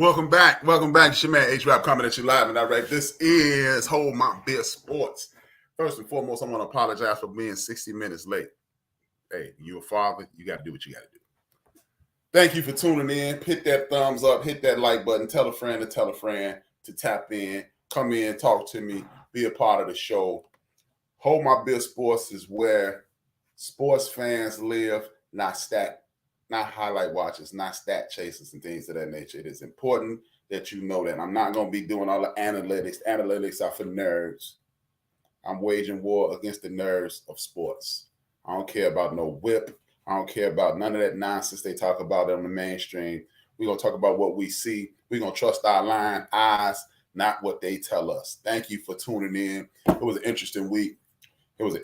Welcome back. It's your man H-Rap coming at you live and direct. This is Hold My Beer Sports. First and foremost, I want to apologize for being 60 minutes late. Hey, you're a father. You got to do what you got to do. Thank you for tuning in. Hit that thumbs up. Hit that like button. Tell a friend to tap in. Come in, talk to me. Be a part of the show. Hold My Beer Sports is where sports fans live, not highlight watchers, not stat chasers and things of that nature. It is important that you know that. I'm not going to be doing all the analytics. Analytics are for nerds. I'm waging war against the nerds of sports. I don't care about no whip. I don't care about none of that nonsense they talk about on the mainstream. We're going to talk about what we see. We're going to trust our eyes, not what they tell us. Thank you for tuning in. It was an interesting week. It was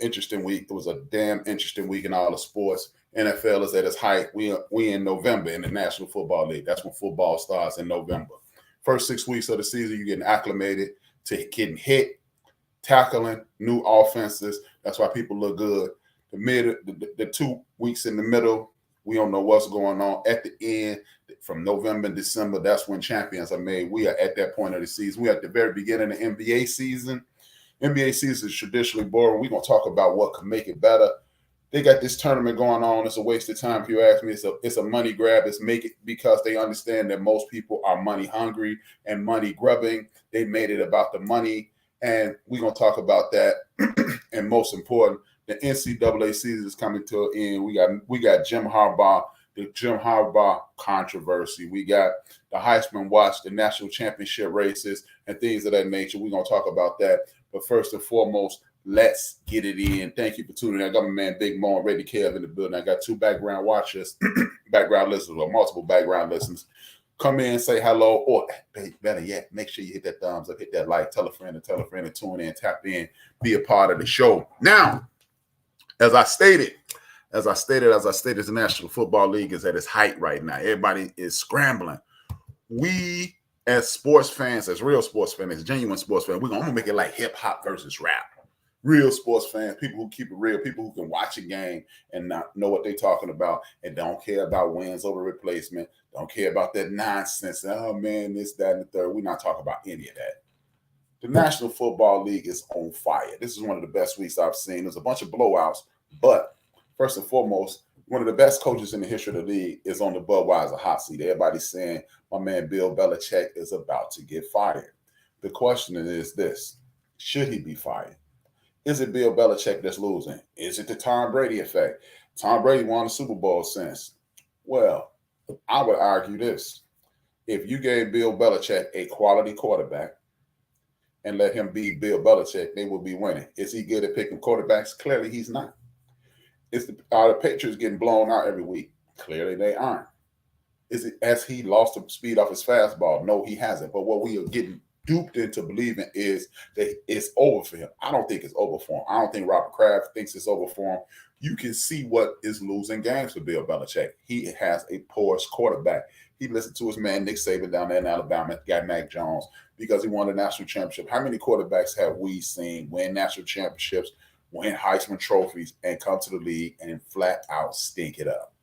a damn interesting week in all the sports. NFL is at its height. We in November in the National Football League. That's when football starts in November. First 6 weeks of the season, you're getting acclimated to getting hit, tackling, new offenses. That's why people look good. The 2 weeks in the middle, we don't know what's going on. At the end, from November and December, that's when champions are made. We are at that point of the season. We are at the very beginning of the NBA season. NBA season is traditionally boring. We're going to talk about what could make it better. They got this tournament going on. It's a waste of time if you ask me. It's a money grab. It's make it because they understand that most people are money hungry and money grubbing. They made it about the money, and we're going to talk about that. And most important, the NCAA season is coming to an end. We got Jim Harbaugh, the Jim Harbaugh controversy. We got the Heisman Watch, the national championship races, and things of that nature. We're going to talk about that. But first and foremost, let's get it in. Thank you for tuning in. I got my man Big Mo and Ready Kev in the building. I got two background watchers, background listeners, or multiple background listeners. Come in, say hello, or better yet, make sure you hit that thumbs up, hit that like, tell a friend and tune in, tap in, be a part of the show. Now, as I stated, the National Football League is at its height right now. Everybody is scrambling. We, as sports fans, as real sports fans, as genuine sports fans, I'm gonna make it like hip hop versus rap. Real sports fans, people who keep it real, people who can watch a game and not know what they're talking about and don't care about wins over replacement, don't care about that nonsense. Oh man, this, that, and the third. We're not talking about any of that. The National Football League is on fire. This is one of the best weeks I've seen. There's a bunch of blowouts, but first and foremost, one of the best coaches in the history of the league is on the Budweiser hot seat. Everybody's saying my man Bill Belichick is about to get fired. The question is this: should he be fired? Is it Bill Belichick that's losing? Is it the Tom Brady effect? Tom Brady won the Super Bowl since. Well, I would argue this. If you gave Bill Belichick a quality quarterback and let him be Bill Belichick, they will be winning. Is he good at picking quarterbacks? Clearly he's not. Are the Patriots getting blown out every week? Clearly they aren't. Has he lost the speed off his fastball? No, he hasn't. But what we are getting duped into believing is that it's over for him. I don't think it's over for him. I don't think Robert Kraft thinks it's over for him. You can see what is losing games for Bill Belichick. He has a porous quarterback. He listened to his man Nick Saban down there in Alabama, got Mac Jones, because he won the national championship. How many quarterbacks have we seen win national championships, win Heisman trophies, and come to the league and flat out stink it up?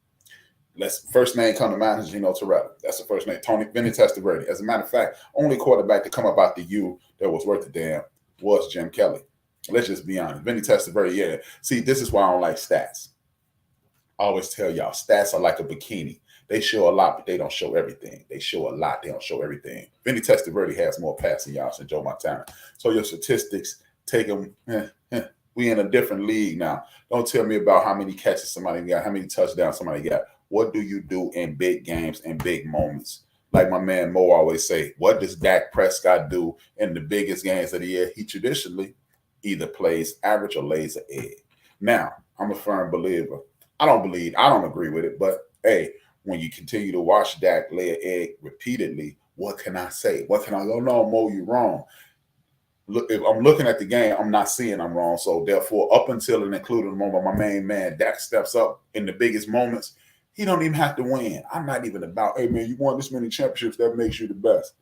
First name come to mind is Gino Torrella. That's the first name. Vinny Testaverde. As a matter of fact, only quarterback to come up out the U that was worth a damn was Jim Kelly. Let's just be honest. Vinny Testaverde, yeah. See, this is why I don't like stats. I always tell y'all, stats are like a bikini. They show a lot, but they don't show everything. They show a lot, they don't show everything. Vinny Testaverde has more passing yards than Joe Montana. So your statistics, take them. We in a different league now. Don't tell me about how many catches somebody got, how many touchdowns somebody got. What do you do in big games and big moments? Like my man Mo always say, what does Dak Prescott do in the biggest games of the year? He traditionally either plays average or lays an egg. Now, I'm a firm believer. I don't agree with it, but hey, when you continue to watch Dak lay an egg repeatedly, what can I say? What can I go? No, Mo, you're wrong. Look, if I'm looking at the game, I'm not seeing I'm wrong. So therefore, up until and including the moment my main man Dak steps up in the biggest moments, he don't even have to win. I'm not even about, hey, man, you won this many championships, that makes you the best.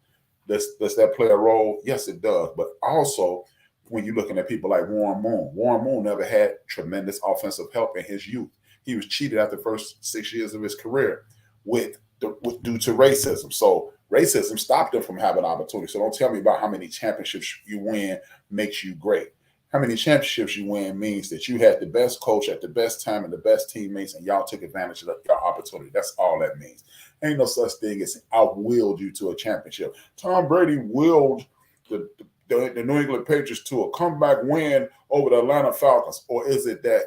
Does that play a role? Yes, it does. But also, when you're looking at people like Warren Moon never had tremendous offensive help in his youth. He was cheated after the first 6 years of his career due to racism. So Racism stopped them from having opportunity. So don't tell me about how many championships you win makes you great. How many championships you win means that you had the best coach at the best time and the best teammates, and y'all took advantage of your opportunity. That's all that means. Ain't no such thing as outwilled you to a championship. Tom Brady willed the New England Patriots to a comeback win over the Atlanta Falcons, or is it that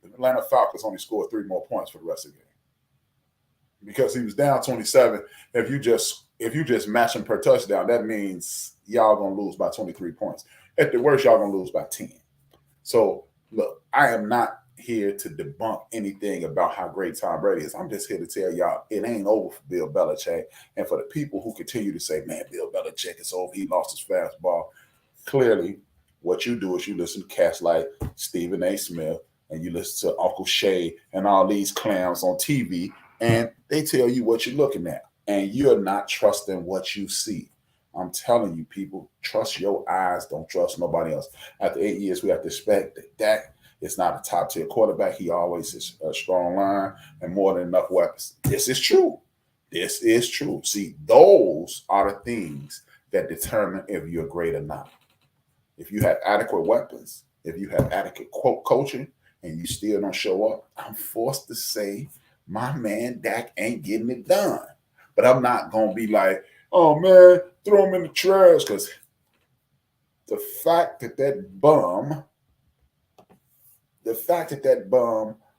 the Atlanta Falcons only scored 3 more points for the rest of the game? Because he was down 27. If you just match him per touchdown, that means y'all gonna lose by 23 points. At the worst, y'all gonna lose by 10. So look, I am not here to debunk anything about how great Tom Brady is. I'm just here to tell y'all it ain't over for Bill Belichick. And for the people who continue to say, man, Bill Belichick is over, he lost his fastball. Clearly, what you do is you listen to cats like Stephen A. Smith and you listen to Uncle Shay and all these clowns on TV, and they tell you what you're looking at, and you're not trusting what you see. I'm telling you, people, trust your eyes. Don't trust nobody else. After 8 years, we have to expect that Dak is not a top-tier quarterback. He always is a strong line and more than enough weapons. This is true. This is true. See, those are the things that determine if you're great or not. If you have adequate weapons, if you have adequate coaching, and you still don't show up, I'm forced to say my man Dak ain't getting it done. But I'm not going to be like, oh, man, throw him in the trash, because the fact that that bum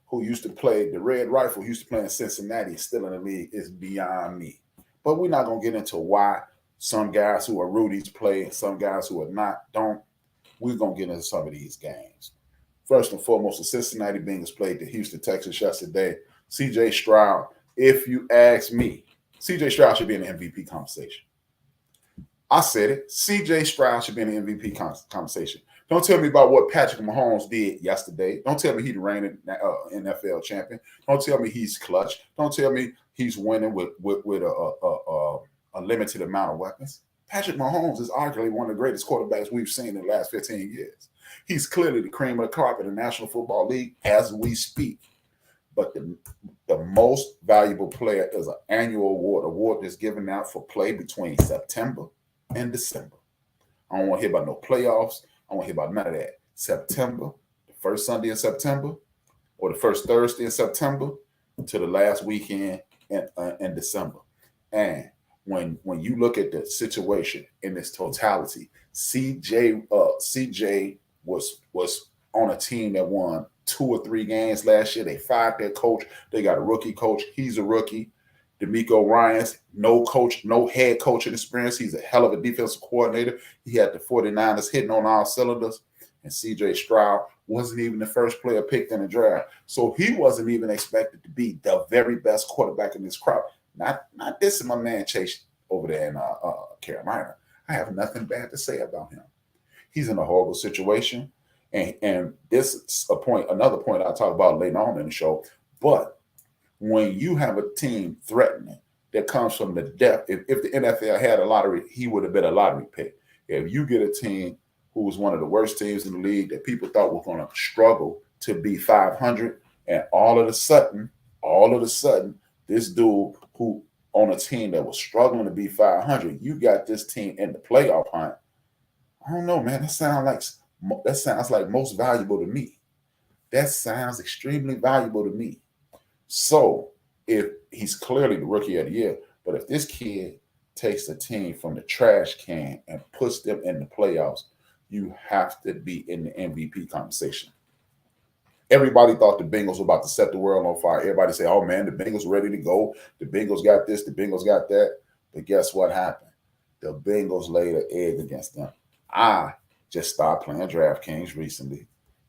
who used to play, the Red Rifle, who used to play in Cincinnati, is still in the league is beyond me. But we're not going to get into why some guys who are Rudy's play and some guys who are not don't. We're going to get into some of these games. First and foremost, the Cincinnati Bengals played the Houston Texans yesterday. C.J. Stroud, if you ask me, C.J. Stroud should be in the MVP conversation. I said it. C.J. Stroud should be in the MVP conversation. Don't tell me about what Patrick Mahomes did yesterday. Don't tell me he's the reigning NFL champion. Don't tell me he's clutch. Don't tell me he's winning with a limited amount of weapons. Patrick Mahomes is arguably one of the greatest quarterbacks we've seen in the last 15 years. He's clearly the cream of the crop in the National Football League as we speak. But the most valuable player is an annual award that's given out for play between September and December. I don't want to hear about no playoffs. I don't want to hear about none of that. September, the first Sunday in September, or the first Thursday in September, to the last weekend in December. And when you look at the situation in its totality, CJ was on a team that won 2 or 3 games last year. They fired their coach. They got a rookie coach. He's a rookie. DeMeco Ryans, no coach, no head coaching experience. He's a hell of a defensive coordinator. He had the 49ers hitting on all cylinders. And C.J. Stroud wasn't even the first player picked in the draft. So he wasn't even expected to be the very best quarterback in this crop. Not this is my man Chase over there in Carolina. I have nothing bad to say about him. He's in a horrible situation. And this is another point I'll talk about later on in the show. But when you have a team threatening that comes from the depth, if the NFL had a lottery, he would have been a lottery pick. If you get a team who was one of the worst teams in the league that people thought were going to struggle to be 500, and all of a sudden, this dude who on a team that was struggling to be 500, you got this team in the playoff hunt. I don't know, man. That sounds like most valuable to me. That sounds extremely valuable to me. So if he's clearly the rookie of the year, but if this kid takes the team from the trash can and puts them in the playoffs, you have to be in the MVP conversation. Everybody thought the Bengals were about to set the world on fire. Everybody said, oh, man, the Bengals are ready to go. The Bengals got this. The Bengals got that. But guess what happened? The Bengals laid an egg against them. I just started playing DraftKings recently.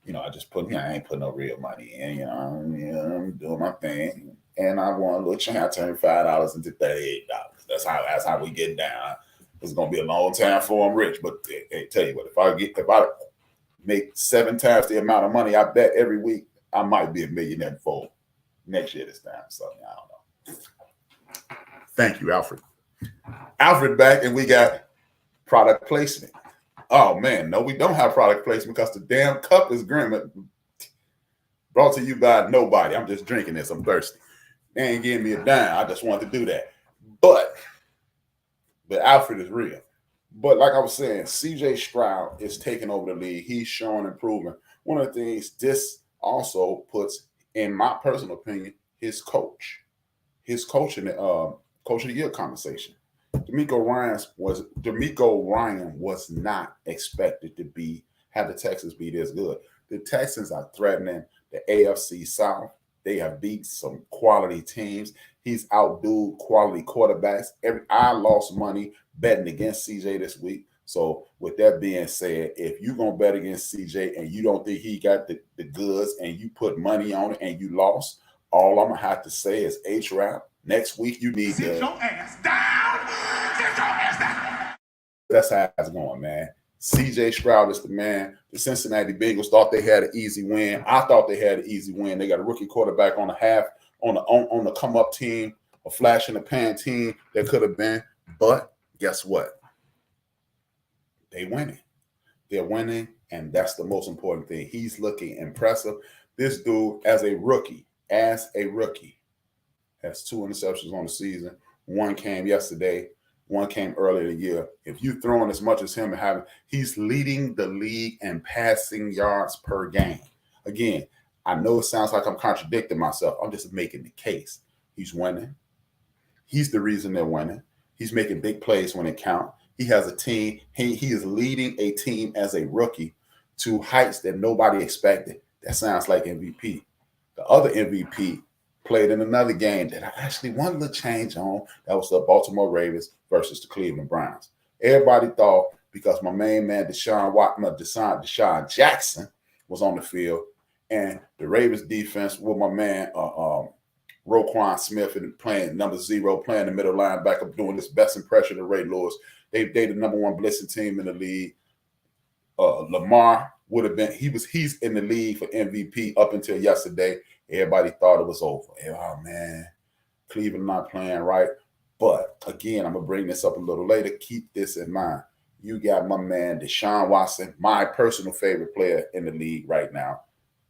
I ain't putting no real money in. I'm doing my thing. And I won a little chance. I turned $5 into $38. That's how we get down. It's gonna be a long time for I'm rich. But hey, tell you what, if I make 7 times the amount of money I bet every week, I might be a millionaire before next year this time. So I don't know. Thank you, Alfred. Alfred back, and we got product placement. Oh man, no, we don't have product placement because the damn cup is grim. Brought to you by nobody. I'm just drinking this. I'm thirsty. They ain't giving me a dime. I just wanted to do that. But But Alfred is real. But like I was saying, CJ Stroud is taking over the league. He's showing improvement. One of the things this also puts, in my personal opinion, his coach, his coach in the coach of the year conversation. D'Amico Ryan was not expected to have the Texans be this good. The Texans are threatening the AFC South. They have beat some quality teams. He's outdued quality quarterbacks. I lost money betting against CJ this week. So with that being said, if you're going to bet against CJ and you don't think he got the goods and you put money on it and you lost, all I'm going to have to say is H-Rap. Next week, you need sit your ass down. Sit your ass down. That's how it's going, man. CJ Stroud is the man. The Cincinnati Bengals thought they had an easy win. I thought they had an easy win. They got a rookie quarterback on the come up team, a flash in the pan team that could have been. But guess what? They winning. They're winning, and that's the most important thing. He's looking impressive. This dude, as a rookie, has 2 interceptions on the season. One came yesterday. One came earlier in the year. If you throwing as much as him and he's leading the league in passing yards per game. Again, I know it sounds like I'm contradicting myself. I'm just making the case. He's winning. He's the reason they're winning. He's making big plays when it counts. He has a team. He is leading a team as a rookie to heights that nobody expected. That sounds like MVP. The other MVP played in another game that I actually wanted to change on. That was the Baltimore Ravens versus the Cleveland Browns. Everybody thought because my main man Deshaun Jackson was on the field and the Ravens defense with my man Roquan Smith and playing number 0, playing the middle linebacker, doing this best impression of Ray Lewis. They the number 1 blitzing team in the league. Lamar would have been, he's in the league for MVP up until yesterday. Everybody thought it was over. Oh man, Cleveland not playing right. But again, I'm gonna bring this up a little later. Keep this in mind. You got my man Deshaun Watson, my personal favorite player in the league right now.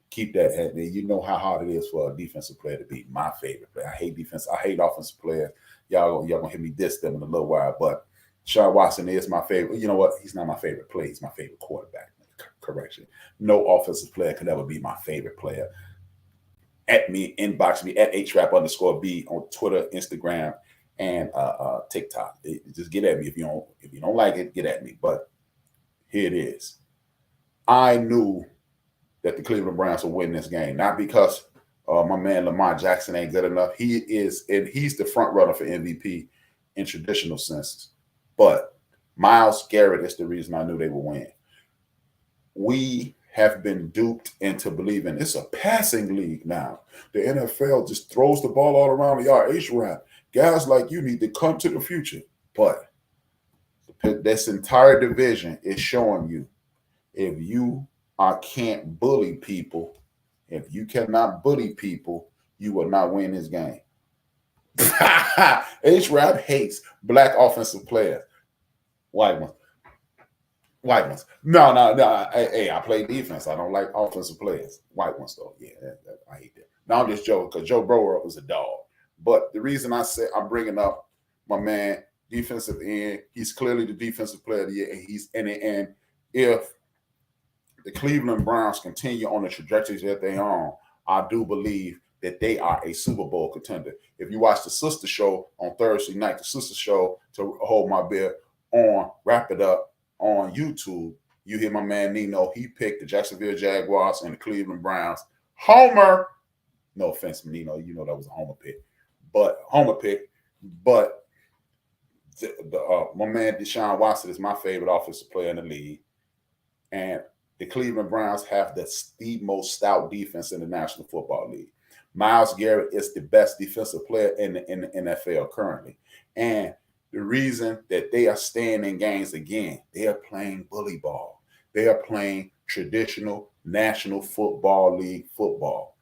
Keep that head there. You know how hard it is for a defensive player to be my favorite player. I hate defense. I hate offensive players. Y'all gonna hear me diss them in a little while, but Deshaun Watson is my favorite. You know what? He's not my favorite player. He's my favorite quarterback. Correction. No offensive player could ever be my favorite player. At me, inbox me at @HRAP_B on Twitter, Instagram, and TikTok. Just get at me if you don't like it. Get at me. But here it is. I knew that the Cleveland Browns will win this game, not because my man Lamar Jackson ain't good enough. He's the front runner for MVP in traditional senses. But Myles Garrett is the reason I knew they would win. We have been duped into believing it's a passing league now. The NFL just throws the ball all around the yard. H-Rap, guys like you need to come to the future. But this entire division is showing you if you can't bully people, if you cannot bully people, you will not win this game. H-Rap hates black offensive players. White ones. No. Hey, I play defense. I don't like offensive players. White ones, though. Yeah, I hate that. No, I'm just joking because Joe Burrow was a dog. But the reason I said I'm bringing up my man, defensive end, he's clearly the defensive player of the year, and he's in it. And if the Cleveland Browns continue on the trajectory that they're on, I do believe that they are a Super Bowl contender. If you watch the sister show on Thursday night, the sister show to Hold My Beer on Wrap It Up on YouTube, you hear my man Nino. He picked the Jacksonville Jaguars and the Cleveland Browns. Homer. No offense, Nino. You know that was a homer pick. But my man Deshaun Watson is my favorite offensive player in the league. And the Cleveland Browns have the most stout defense in the National Football League. Myles Garrett is the best defensive player in the NFL currently. And the reason that they are staying in games again, they are playing bully ball. They are playing traditional National Football League football.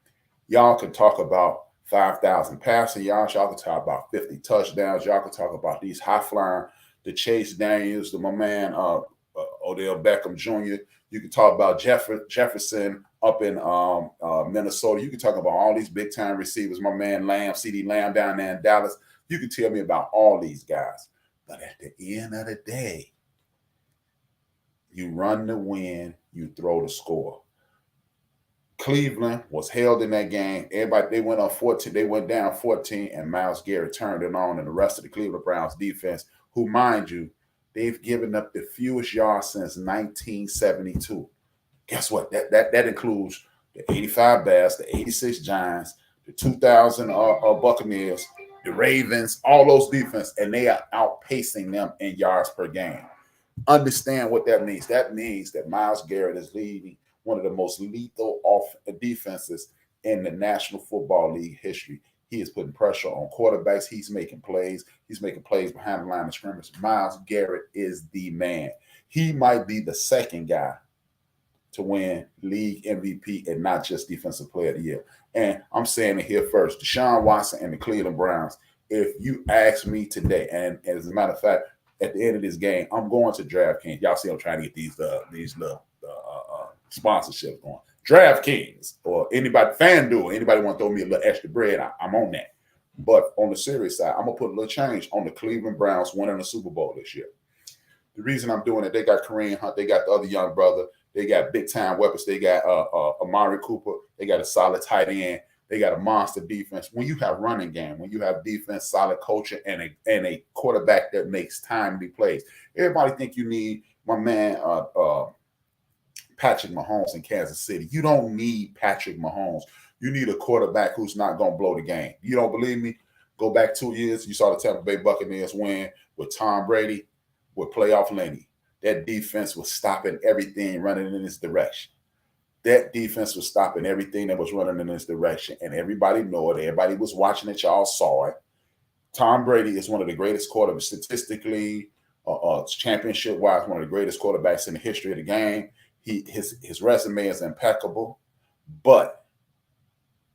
Y'all can talk about 5,000 passing yards. Y'all can talk about 50 touchdowns. Y'all can talk about these high-flying, the Chase Daniels, my man Odell Beckham Jr. You can talk about Jefferson up in Minnesota. You can talk about all these big-time receivers. My man Lamb, CeeDee Lamb down there in Dallas. You can tell me about all these guys. But at the end of the day, you run to win, you throw to score. Cleveland was held in that game. Everybody, they went up 14. They went down 14, and Myles Garrett turned it on, and the rest of the Cleveland Browns defense, who, mind you, they've given up the fewest yards since 1972. Guess what? That includes the 85 Bears, the 86 Giants, the 2000 Buccaneers, the Ravens, all those defense, and they are outpacing them in yards per game. Understand what that means. That means that Myles Garrett is leading one of the most lethal defenses in the National Football League history. He is putting pressure on quarterbacks. He's making plays. He's making plays behind the line of scrimmage. Myles Garrett is the man. He might be the second guy to win league MVP and not just defensive player of the year. And I'm saying it here first, Deshaun Watson and the Cleveland Browns, if you ask me today, and as a matter of fact, at the end of this game, I'm going to DraftKings. Y'all see I'm trying to get these little sponsorships going. DraftKings or anybody, FanDuel, anybody want to throw me a little extra bread, I'm on that. But on the serious side, I'm going to put a little change on the Cleveland Browns winning the Super Bowl this year. The reason I'm doing it, they got Kareem Hunt, they got the other young brother, they got big-time weapons, they got Amari Cooper, they got a solid tight end, they got a monster defense. When you have running game, when you have defense, solid coaching, and a quarterback that makes timely plays, everybody think you need my man Patrick Mahomes in Kansas City. You don't need Patrick Mahomes. You need a quarterback who's not going to blow the game. You don't believe me? Go back 2 years. You saw the Tampa Bay Buccaneers win with Tom Brady, with playoff Lenny. That defense was stopping everything running in this direction. That defense was stopping everything that was running in this direction. And everybody knew it. Everybody was watching it. Y'all saw it. Tom Brady is one of the greatest quarterbacks statistically, championship-wise, one of the greatest quarterbacks in the history of the game. His resume is impeccable. But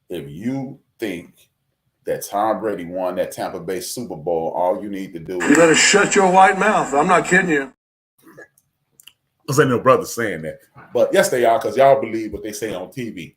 if you think that Tom Brady won that Tampa Bay Super Bowl, all you need to do is... You better shut your white mouth. I'm not kidding you. Because ain't no brother saying that. But yes, they are, because y'all believe what they say on TV.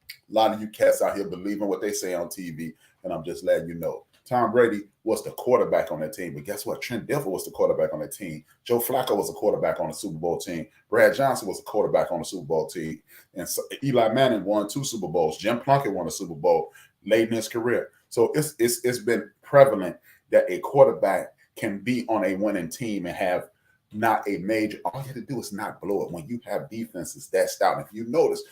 A lot of you cats out here believing what they say on TV, and I'm just letting you know. Tom Brady was the quarterback on that team, but guess what? Trent Dilfer was the quarterback on that team. Joe Flacco was a quarterback on the Super Bowl team. Brad Johnson was a quarterback on the Super Bowl team. And so Eli Manning won 2 Super Bowls. Jim Plunkett won a Super Bowl late in his career. So it's been prevalent that a quarterback can be on a winning team and have not a major, all you have to do is not blow it when you have defenses that stout. If you notice,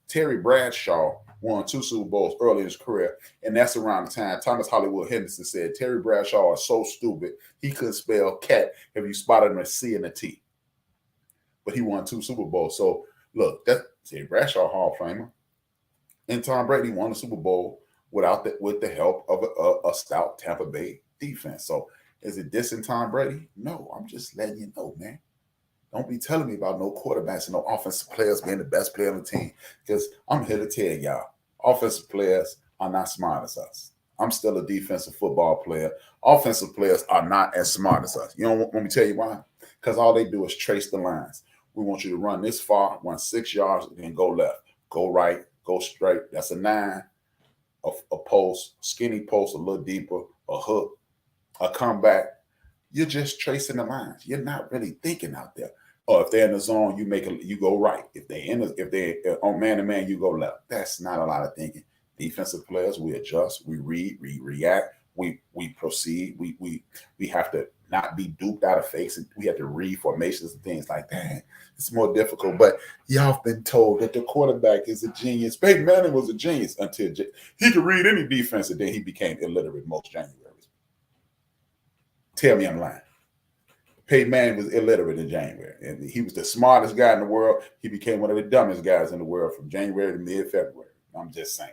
Terry Bradshaw won 2 Super Bowls early in his career, and that's around the time Thomas Hollywood Henderson said Terry Bradshaw is so stupid he couldn't spell cat if you spotted him a C and a T. But he won 2 Super Bowls. So look, that's Terry Bradshaw, Hall of Famer, and Tom Brady won the Super Bowl with the help of a stout Tampa Bay defense. So is it dissing Tom Brady? No, I'm just letting you know, man. Don't be telling me about no quarterbacks and no offensive players being the best player on the team, because I'm here to tell y'all, offensive players are not smart as us. I'm still a defensive football player. Offensive players are not as smart as us. You know, want me to tell you why? Because all they do is trace the lines. We want you to run this far, run 6 yards, and then go left, go right, go straight. That's a 9, a post, skinny post, a little deeper, a hook, a comeback. You're just tracing the lines. You're not really thinking out there. Or if they're in the zone, you go right. If they're on man to man, you go left. That's not a lot of thinking. Defensive players, we adjust, we read, we react, we proceed. We have to not be duped out of fakes, and we have to read formations and things like that. It's more difficult. But y'all been told that the quarterback is a genius. Peyton Manning was a genius until he could read any defense, and then he became illiterate most Januaries. Tell me I'm lying. Peyton Manning was illiterate in January, and he was the smartest guy in the world. He became one of the dumbest guys in the world from January to mid-February. I'm just saying.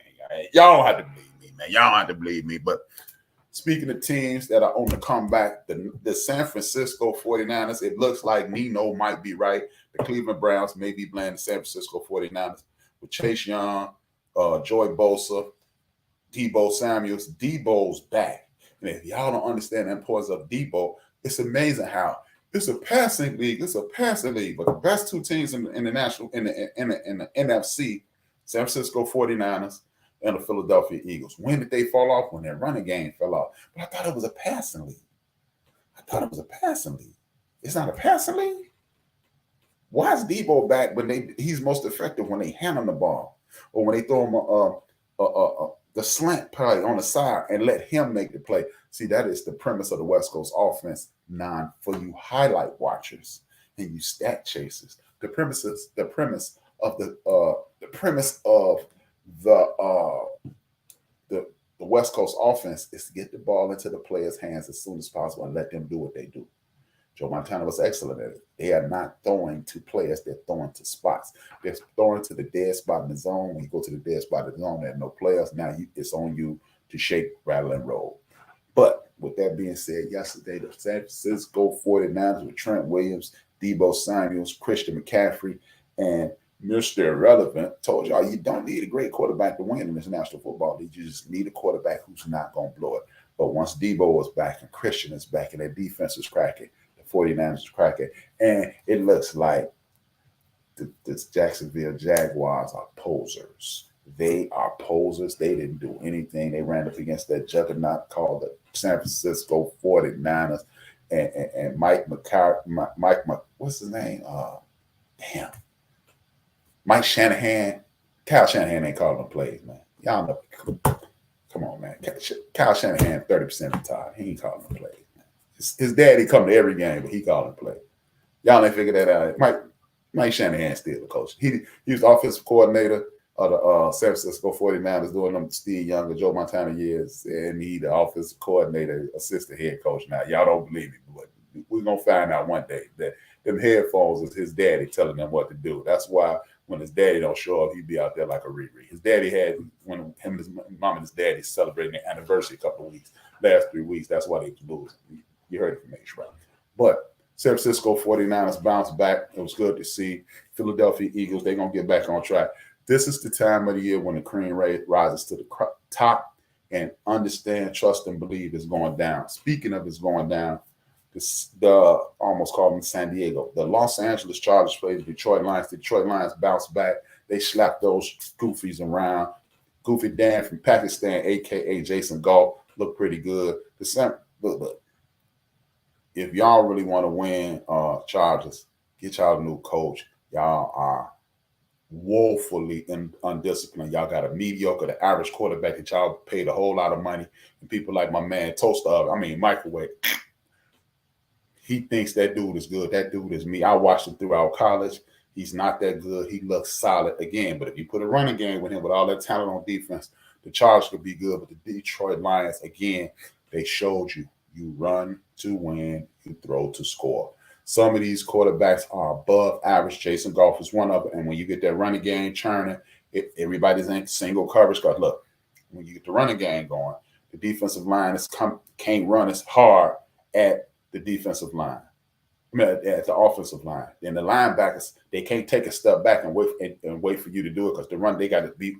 Y'all don't have to believe me, man. Y'all don't have to believe me. But speaking of teams that are on the comeback, the San Francisco 49ers, it looks like Nino might be right. The Cleveland Browns may be playing the San Francisco 49ers with Chase Young, Joy Bosa, Deebo Samuels. Deebo's back. And if y'all don't understand the importance of Deebo, it's amazing how it's a passing league. It's a passing league. But the best 2 teams in the national in the NFC, San Francisco 49ers and the Philadelphia Eagles. When did they fall off? When their running game fell off. But I thought it was a passing league. I thought it was a passing league. It's not a passing league? Why is Debo back when he's most effective when they hand him the ball or when they throw him the slant play on the side and let him make the play? See, that is the premise of the West Coast offense. For you highlight watchers and you stat chasers. The premise of the West Coast offense is to get the ball into the players' hands as soon as possible and let them do what they do. Joe Montana was excellent at it. They are not throwing to players, they're throwing to spots. They're throwing to the dead spot in the zone. When you go to the dead spot in the zone, there are no players. Now it's on you to shake, rattle, and roll. But with that being said, yesterday, the San Francisco 49ers with Trent Williams, Deebo Samuels, Christian McCaffrey, and Mr. Irrelevant told y'all you don't need a great quarterback to win in this National Football League. You just need a quarterback who's not going to blow it. But once Deebo is back and Christian is back and their defense is cracking, the 49ers is cracking, and it looks like the Jacksonville Jaguars are posers. They are posers. They didn't do anything. They ran up against that juggernaut called the San Francisco 49ers. And Mike, what's his name? Mike Shanahan. Kyle Shanahan ain't calling no plays, man. Y'all know. Come on, man. Kyle Shanahan 30% of the time. He ain't calling no plays, man. His daddy come to every game, but he calling plays. Y'all ain't figured that out. Mike Shanahan still the coach. He was the offensive coordinator of the San Francisco 49ers during them Steve Young and Joe Montana years, and he the offensive coordinator, assistant head coach now. Y'all don't believe it, but we're going to find out one day that them headphones is his daddy telling them what to do. That's why when his daddy don't show up, he'd be out there like a Riri. His daddy had, when him and his mom and his daddy celebrating their anniversary a couple of weeks, last 3 weeks, that's why they was losing. You heard it from H. Right? But San Francisco 49ers bounced back. It was good to see. Philadelphia Eagles, they're going to get back on track. This is the time of the year when the cream rate rises to the top, and understand, trust, and believe is going down. Speaking of it's going down, almost called them San Diego. The Los Angeles Chargers played the Detroit Lions. The Detroit Lions bounced back. They slapped those goofies around. Goofy Dan from Pakistan, a.k.a. Jason Galt, looked pretty good. Look. If y'all really want to win Chargers, get y'all a new coach. Y'all are woefully undisciplined. Y'all got a mediocre, the average quarterback that y'all paid a whole lot of money. And people like my man Microwave, he thinks that dude is good. That dude is me. I watched him throughout college. He's not that good. He looks solid again. But if you put a running game with him with all that talent on defense, the Chargers could be good. But the Detroit Lions, again, they showed you run to win, you throw to score. Some of these quarterbacks are above average. Jason Goff is one of them. And when you get that running game churning, everybody's in single coverage. Because look, when you get the running game going, the defensive line can't run as hard at the defensive line, at the offensive line. Then the linebackers, they can't take a step back and wait for you to do it, because the run, they got to be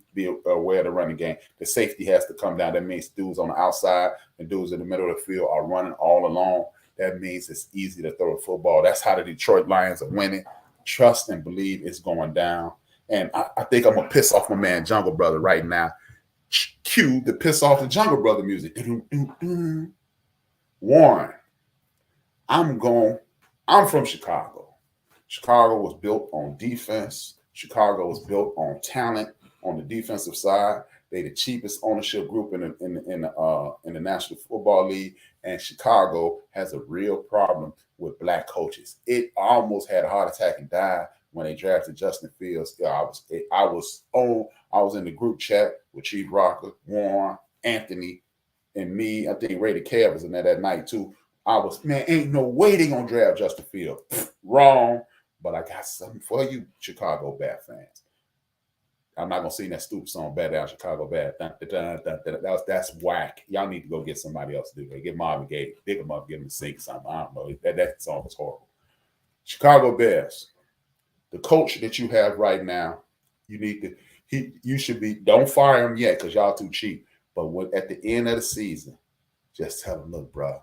aware of the running game. The safety has to come down. That means dudes on the outside and dudes in the middle of the field are running all along. That means it's easy to throw a football. That's how the Detroit Lions are winning. Trust and believe it's going down. And I think I'm going to piss off my man Jungle Brother right now. Cue the piss off the Jungle Brother music. Warren, I'm from Chicago. Chicago was built on defense. Chicago was built on talent on the defensive side. They the cheapest ownership group in the National Football League, and Chicago has a real problem with black coaches. It almost had a heart attack and died when they drafted Justin Fields. I was in the group chat with Chief Rocker, Warren, Anthony, and me. I think Ray the Cab was in there that night too. Ain't no way they gonna draft Justin Fields. Wrong, but I got something for you, Chicago Bear fans. I'm not gonna sing that stupid song, "Bad Down Chicago Bad." That's whack. Y'all need to go get somebody else to do it. Get Marvin Gaye, pick him up, get him to sing something. I don't know. That song was horrible. Chicago Bears, the coach that you have right now, you should be. Don't fire him yet because y'all too cheap. But at the end of the season, just tell him, look, bro,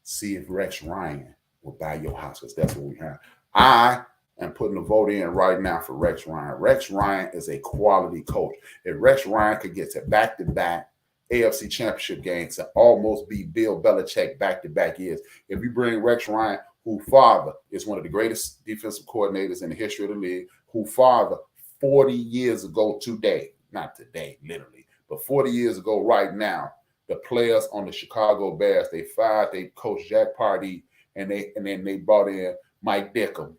see if Rex Ryan will buy your house, because that's what we have. I am putting a vote in right now for Rex Ryan. Rex Ryan is a quality coach. If Rex Ryan could get to back-to-back AFC Championship games to almost beat Bill Belichick back-to-back years. If you bring Rex Ryan, whose father is one of the greatest defensive coordinators in the history of the league, whose father 40 years ago today, not today, literally, but 40 years ago right now, the players on the Chicago Bears, they fired their coach Jack Pardee, and then they brought in Mike Ditka,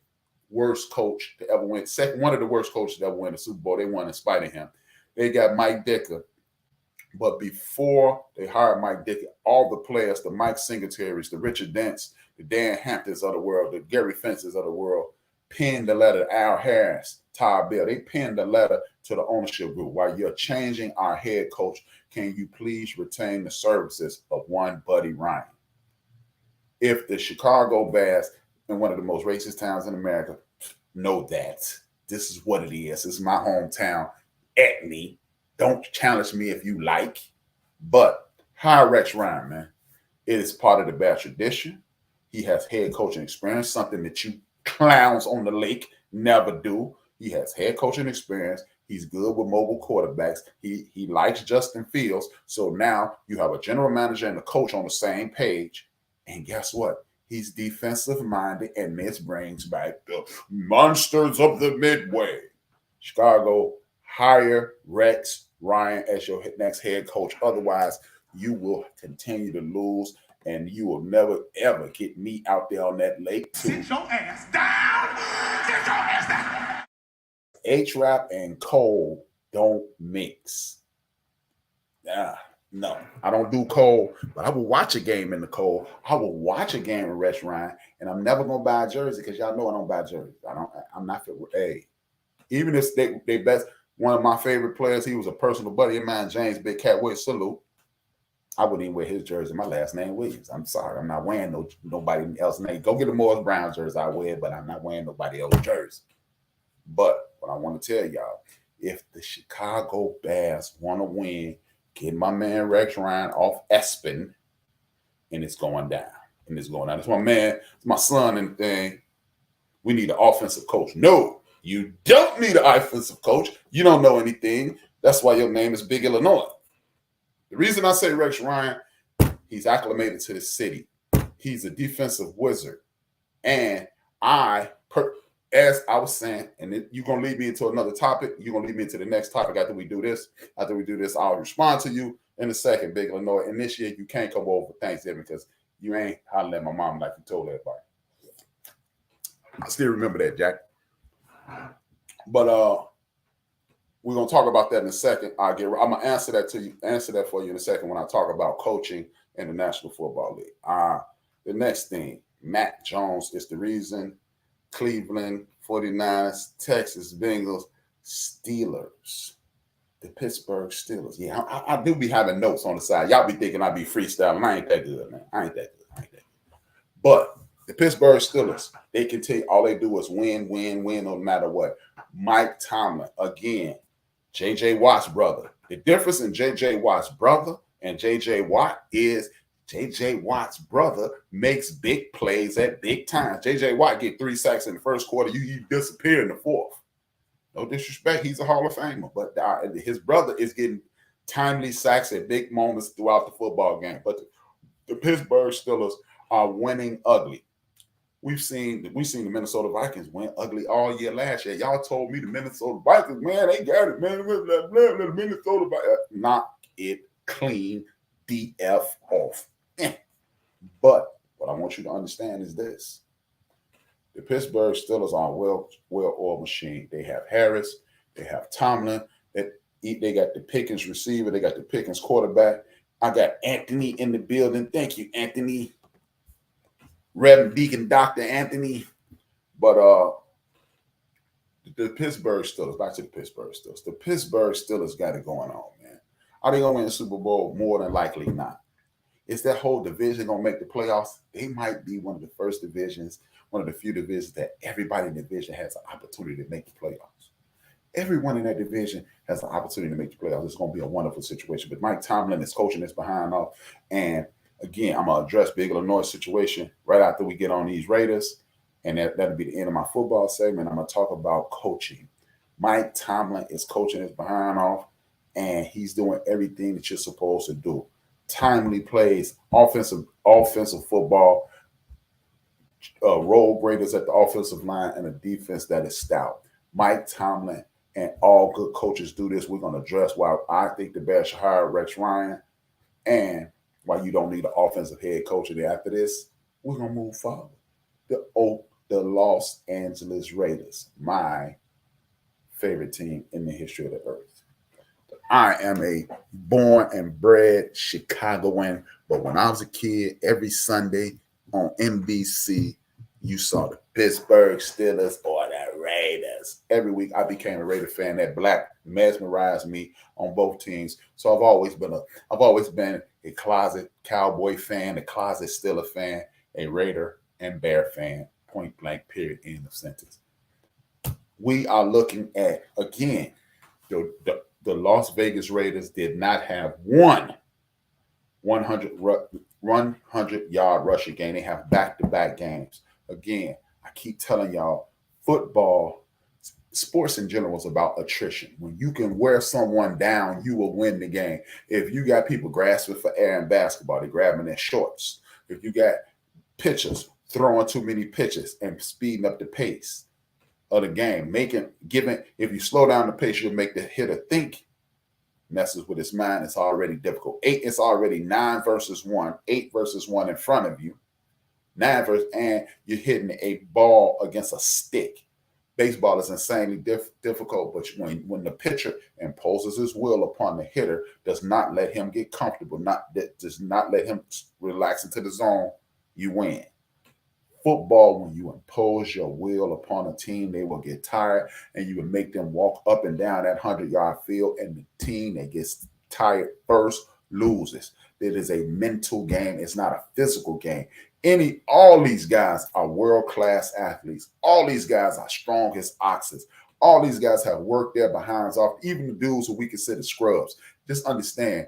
worst coach to ever win, one of the worst coaches to ever win the Super Bowl. They won in spite of him. They got Mike Ditka. But before they hired Mike Ditka, all the players, the Mike Singatarys, the Richard Dents, the Dan Hamptons of the world, the Gary Fences of the world, penned the letter to Al Harris, Todd Bell. They penned the letter to the ownership group. While you're changing our head coach, can you please retain the services of one Buddy Ryan? If the Chicago Bears, in one of the most racist towns in America, know that this is what it is. This is my hometown. At me. Don't challenge me if you like. But hire Rex Ryan, man. It is part of the Bear tradition. He has head coaching experience, something that you clowns on the lake never do. He has head coaching experience. He's good with mobile quarterbacks. He likes Justin Fields. So now you have a general manager and a coach on the same page. And guess what? He's defensive minded, and this brings back the monsters of the Midway. Chicago, hire Rex Ryan as your next head coach. Otherwise, you will continue to lose, and you will never, ever get me out there on that lake. Sit your ass down. Sit your ass down. H-Rap and Cole don't mix. No, I don't do Cole, but I will watch a game in the Cole. I will watch a game with Rex Ryan, and I'm never gonna buy a jersey because y'all know I don't buy jerseys. I'm not for even if they best. One of my favorite players, he was a personal buddy of mine, James Big Cat Williams. Salute. I wouldn't even wear his jersey. My last name Williams. I'm sorry, I'm not wearing nobody else's name. Go get a Morris Brown jersey, I wear, but I'm not wearing nobody else's jersey. But what I want to tell y'all, if the Chicago Bears want to win, get my man Rex Ryan off Espen, and it's going down. And it's going down. It's my man, it's my son and thing. We need an offensive coach. No, you don't need an offensive coach. You don't know anything. That's why your name is Big Illinois. The reason I say Rex Ryan, he's acclimated to the city. He's a defensive wizard. And as I was saying, and you're going to lead me into another topic. You're going to lead me into the next topic after we do this. After we do this, I'll respond to you in a second, Big Illinois. And this year, you can't come over for Thanksgiving because you ain't hollering at my mom like you told everybody. I still remember that, Jack. But we're gonna talk about that in a second. I'm gonna answer that for you in a second when I talk about coaching in the National Football League. The next thing, Mac Jones is the reason Cleveland 49ers, Texas Bengals, Steelers, the Pittsburgh Steelers. Yeah, I do be having notes on the side. Y'all be thinking I be freestyling. I ain't that good, man. I ain't that good. But the Pittsburgh Steelers, they can tell you all they do is win, no matter what. Mike Tomlin, again, J.J. Watt's brother. The difference in J.J. Watt's brother and J.J. Watt is J.J. Watt's brother makes big plays at big times. J.J. Watt get 3 sacks in the first quarter. You disappear in the fourth. No disrespect, he's a Hall of Famer. But his brother is getting timely sacks at big moments throughout the football game. But the Pittsburgh Steelers are winning ugly. We've seen the Minnesota Vikings win ugly all year last year. Y'all told me the Minnesota Vikings, man, they got it, man. The Minnesota Vikings. Knock it clean, DF off. But what I want you to understand is this. The Pittsburgh Steelers are a well-oiled machine. They have Harris. They have Tomlin. They got the Pickens receiver. They got the Pickens quarterback. I got Anthony in the building. Thank you, Anthony. Reverend Deacon Dr. Anthony. But the Pittsburgh Steelers, back to the Pittsburgh Steelers. The Pittsburgh Steelers got it going on, man. Are they going to win the Super Bowl? More than likely not. Is that whole division going to make the playoffs? They might be one of the first divisions, one of the few divisions that everybody in the division has an opportunity to make the playoffs. Everyone in that division has an opportunity to make the playoffs. It's going to be a wonderful situation. But Mike Tomlin is coaching this behind off. And again, I'm going to address Big Illinois' situation right after we get on these Raiders. And that'll be the end of my football segment. I'm going to talk about coaching. Mike Tomlin is coaching his behind off. and he's doing everything that you're supposed to do. Timely plays, offensive football, role breakers at the offensive line, and a defense that is stout. Mike Tomlin and all good coaches do this. We're going to address why I think the Bears should hire Rex Ryan and why you don't need an offensive head coach. And after this, we're going to move forward. The Los Angeles Raiders, my favorite team in the history of the earth. I am a born and bred Chicagoan, but when I was a kid, every Sunday on NBC, you saw the Pittsburgh Steelers or the Raiders. Every week I became a Raider fan. That black mesmerized me on both teams. So I've always been a closet Cowboy fan, a closet Steeler fan, a Raider and Bear fan. Point blank, period, end of sentence. We are looking at, again, the Las Vegas Raiders did not have one 100-yard rushing game. They have back-to-back games. Again, I keep telling y'all, football, sports in general is about attrition. When you can wear someone down, you will win the game. If you got people grasping for air in basketball, they're grabbing their shorts. If you got pitchers throwing too many pitches and speeding up the pace of the game, if you slow down the pace, you'll make the hitter think. Messes with his mind. It's already difficult. It's already 9 versus 1, 8 versus 1 in front of you. 9 versus, and you're hitting a ball against a stick. Baseball is insanely difficult, but when the pitcher imposes his will upon the hitter, does not let him get comfortable, does not let him relax into the zone, you win. Football, when you impose your will upon a team, they will get tired and you will make them walk up and down that 100-yard field, and the team that gets tired first loses. It is a mental game. It's not a physical game. All these guys are world-class athletes. All these guys are strong as oxes. All these guys have worked their behinds off, even the dudes who we consider scrubs. Just understand,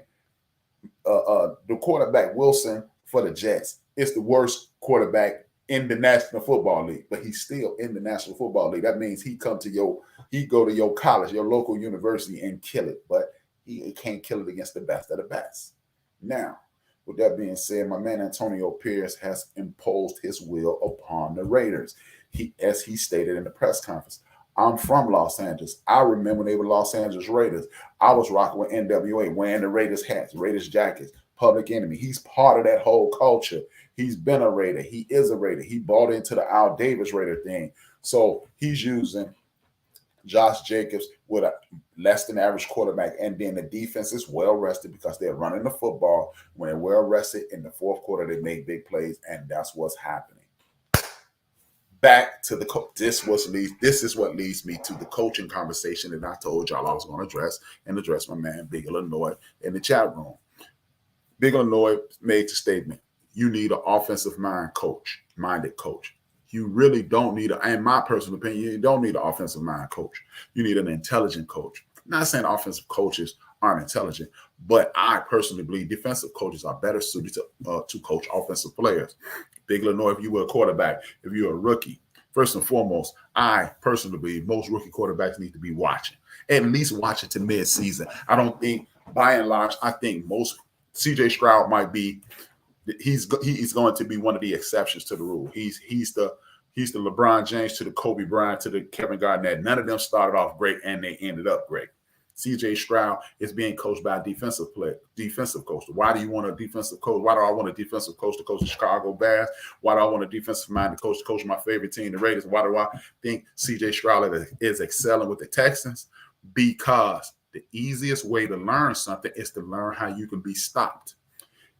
the quarterback, Wilson, for the Jets, is the worst quarterback in the National Football League, but he's still in the National Football League. That means he go to your college, your local university, and kill it, but he can't kill it against the best of the best. Now, with that being said, my man Antonio Pierce has imposed his will upon the Raiders. As he stated in the press conference, I'm from Los Angeles. I remember when they were Los Angeles Raiders. I was rocking with NWA, wearing the Raiders hats, Raiders jackets, Public Enemy. He's part of that whole culture. He's been a Raider. He is a Raider. He bought into the Al Davis Raider thing. So he's using Josh Jacobs with a less than average quarterback, and then the defense is well rested because they're running the football. When they're well rested in the fourth quarter, they make big plays, and that's what's happening. Back to the coach. This is what leads me to the coaching conversation that I told y'all I was going to address my man Big Illinois in the chat room. Big Illinois made the statement: you need an offensive minded coach. You really don't need, in my personal opinion, you don't need an offensive mind coach. You need an intelligent coach. I'm not saying offensive coaches aren't intelligent, but I personally believe defensive coaches are better suited to coach offensive players. Big Illinois, if you were a quarterback, if you're a rookie, first and foremost, I personally believe most rookie quarterbacks need to be watching, at least watching to mid-season. I don't think, by and large, I think most C.J. Stroud might be. He's going to be one of the exceptions to the rule. He's the LeBron James to the Kobe Bryant to the Kevin Garnett. None of them started off great and they ended up great. C.J. Stroud is being coached by a defensive coach. Why do you want a defensive coach? Why do I want a defensive coach to coach the Chicago Bears? Why do I want a defensive minded coach to coach my favorite team, the Raiders? Why do I think C.J. Stroud is excelling with the Texans? Because the easiest way to learn something is to learn how you can be stopped.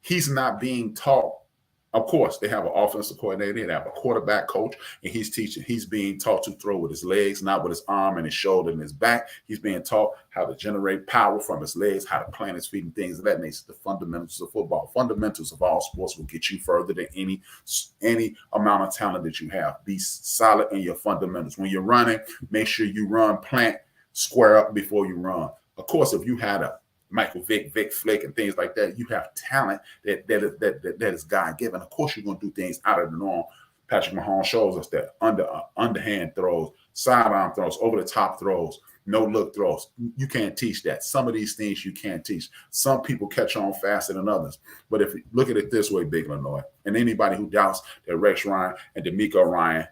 He's not being taught. Of course, they have an offensive coordinator, they have a quarterback coach, and he's teaching. He's being taught to throw with his legs, not with his arm and his shoulder and his back. He's being taught how to generate power from his legs, how to plant his feet and things of that nature. The fundamentals of football. Fundamentals of all sports will get you further than any amount of talent that you have. Be solid in your fundamentals. When you're running, make sure you run, plant, square up before you run. Of course, if you had a Michael Vick Flick and things like that, you have talent that is God-given. Of course, you're going to do things out of the norm Patrick Mahomes shows us that underhand throws, sidearm throws, over the top throws, no look throws. You can't teach that. Some of these things you can't teach. Some people catch on faster than others. But if you look at it this way, Big Illinois, and anybody who doubts that Rex Ryan and D'Amico Ryan,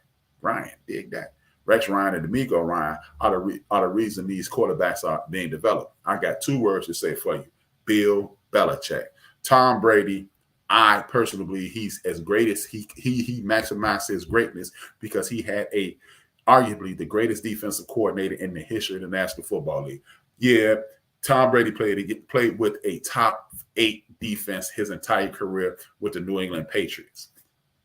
dig that. Rex Ryan and D'Amico Ryan are the reason these quarterbacks are being developed. I got 2 words to say for you. Bill Belichick. Tom Brady, I personally believe he's as great as he maximized his greatness because he had arguably the greatest defensive coordinator in the history of the National Football League. Yeah, Tom Brady played with a top 8 defense his entire career with the New England Patriots.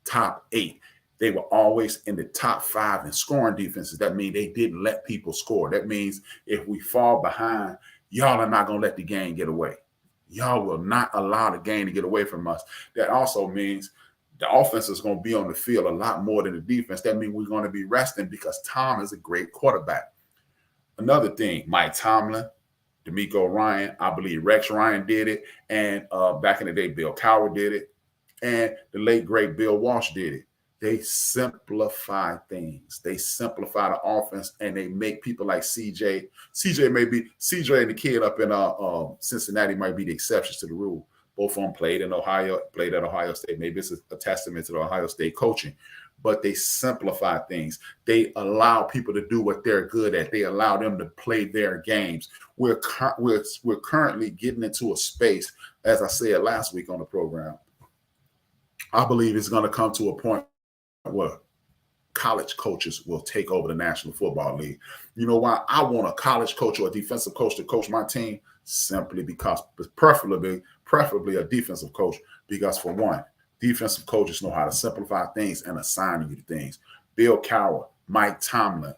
Top 8. They were always in the top 5 in scoring defenses. That means they didn't let people score. That means if we fall behind, y'all are not going to let the game get away. Y'all will not allow the game to get away from us. That also means the offense is going to be on the field a lot more than the defense. That means we're going to be resting because Tom is a great quarterback. Another thing, Mike Tomlin, D'Amico Ryan, I believe Rex Ryan did it. And back in the day, Bill Cowher did it. And the late, great Bill Walsh did it. They simplify things. They simplify the offense, and they make people like CJ. CJ and the kid up in Cincinnati might be the exceptions to the rule. Both of them played at Ohio State. Maybe it's a testament to the Ohio State coaching. But they simplify things. They allow people to do what they're good at. They allow them to play their games. We're currently getting into a space, as I said last week on the program. I believe it's going to come to a point where college coaches will take over the National Football League. You know why? I want a college coach or a defensive coach to coach my team simply because, preferably a defensive coach, because for one, defensive coaches know how to simplify things and assign you to things. Bill Cowher, Mike Tomlin,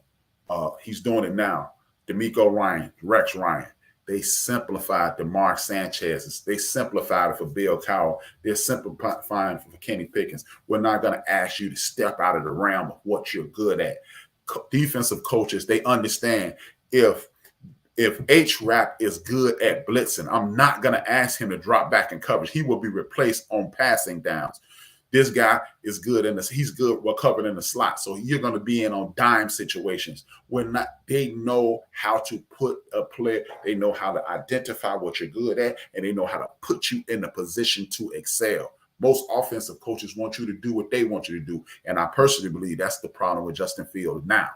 he's doing it now. D'Amico Ryan, Rex Ryan. They simplified the Mark Sanchez's. They simplified it for Bill Cowher. They're simplifying for Kenny Pickens. We're not going to ask you to step out of the realm of what you're good at. Defensive coaches, they understand if H-Rap is good at blitzing, I'm not going to ask him to drop back in coverage. He will be replaced on passing downs. This guy is good he's good covered in the slot. So you're going to be in on dime situations. They know how to put a player. They know how to identify what you're good at, and they know how to put you in a position to excel. Most offensive coaches want you to do what they want you to do. And I personally believe that's the problem with Justin Fields now.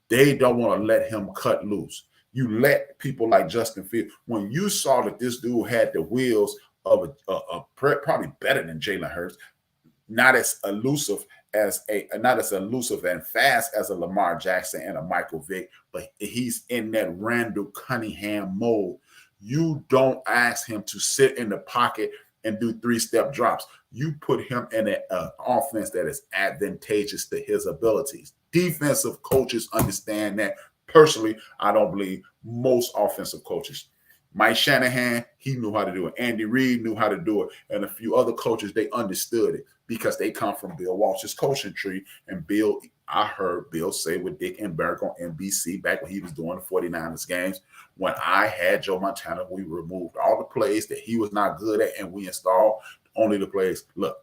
They don't want to let him cut loose. You let people like Justin Fields, when you saw that this dude had the wheels of probably better than Jalen Hurts, not as elusive and fast as a Lamar Jackson and a Michael Vick, but he's in that Randall Cunningham mode. You don't ask him to sit in the pocket and do 3-step drops. You put him in an offense that is advantageous to his abilities. Defensive coaches understand that. Personally, I don't believe most offensive coaches. Mike Shanahan, he knew how to do it. Andy Reid knew how to do it. And a few other coaches, they understood it because they come from Bill Walsh's coaching tree. And I heard Bill say with Dick and Berg on NBC back when he was doing the 49ers games, when I had Joe Montana, we removed all the plays that he was not good at, and we installed only the plays. Look,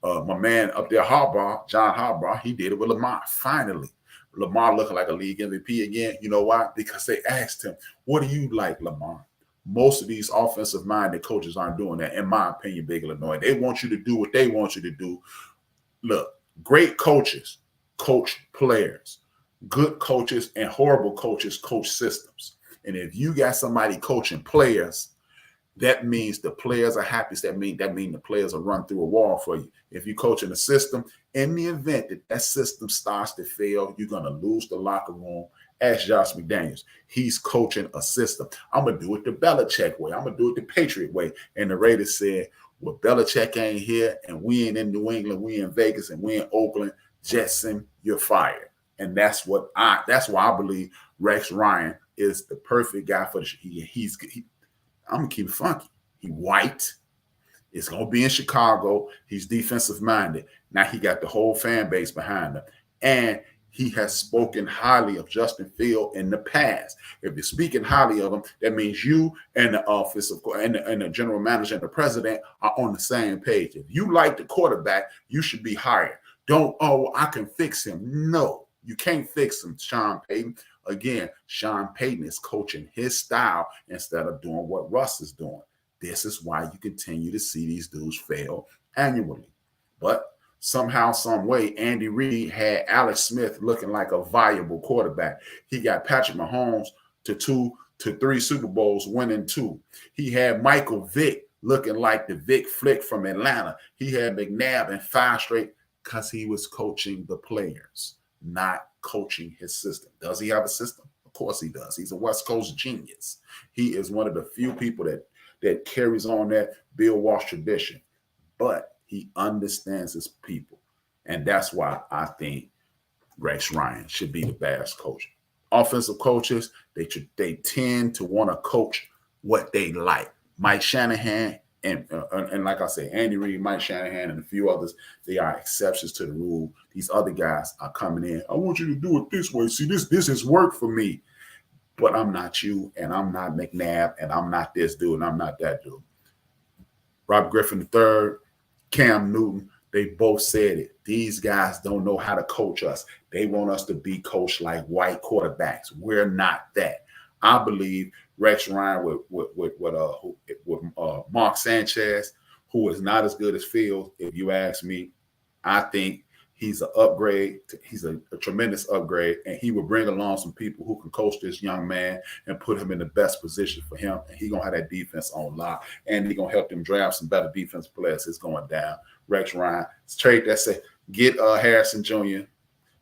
my man up there, John Harbaugh, he did it with Lamar. Finally, Lamar looking like a league MVP again. You know why? Because they asked him, what do you like, Lamar? Most of these offensive-minded coaches aren't doing that, in my opinion, Big Illinois. They want you to do what they want you to do. Look, great coaches coach players. Good coaches and horrible coaches coach systems. And if you got somebody coaching players, that means the players are happy. That means the players will run through a wall for you. If you're coaching a system, in the event that system starts to fail, you're going to lose the locker room. Ask Josh McDaniels. He's coaching a system. I'm going to do it the Belichick way. I'm going to do it the Patriot way. And the Raiders said, well, Belichick ain't here, and we ain't in New England, we in Vegas, and we in Oakland. Jetson, you're fired. And that's why I believe Rex Ryan is the perfect guy for the I'm going to keep it funky. He's white. It's going to be in Chicago. He's defensive minded. Now he got the whole fan base behind him. And he has spoken highly of Justin Fields in the past. If you're speaking highly of him, that means you and the office of and the general manager and the president are on the same page. If you like the quarterback, you should be hired. Don't, oh, I can fix him. No, you can't fix him, Sean Payton. Again, Sean Payton is coaching his style instead of doing what Russ is doing. This is why you continue to see these dudes fail annually. But somehow, some way, Andy Reid had Alex Smith looking like a viable quarterback. He got Patrick Mahomes to 2 to 3 Super Bowls, winning 2. He had Michael Vick looking like the Vic Flick from Atlanta. He had McNabb in 5 straight because he was coaching the players, not coaching his system. Does he have a system? Of course he does. He's a West Coast genius. He is one of the few people that carries on that Bill Walsh tradition, but he understands his people. And that's why I think Rex Ryan should be the best coach. Offensive coaches, they tend to want to coach what they like. Mike Shanahan and like I say, Andy Reid, Mike Shanahan, and a few others, they are exceptions to the rule. These other guys are coming in. I want you to do it this way. See, this has worked for me. But I'm not you, and I'm not McNabb, and I'm not this dude, and I'm not that dude. Robert Griffin III, Cam Newton, they both said it. These guys don't know how to coach us. They want us to be coached like white quarterbacks. We're not that. I believe Rex Ryan with Mark Sanchez, who is not as good as Fields, if you ask me. I think he's an upgrade. He's a tremendous upgrade, and he will bring along some people who can coach this young man and put him in the best position for him. And he's going to have that defense on lock, and he's going to help them draft some better defensive players. It's going down. Rex Ryan, get Harrison Jr.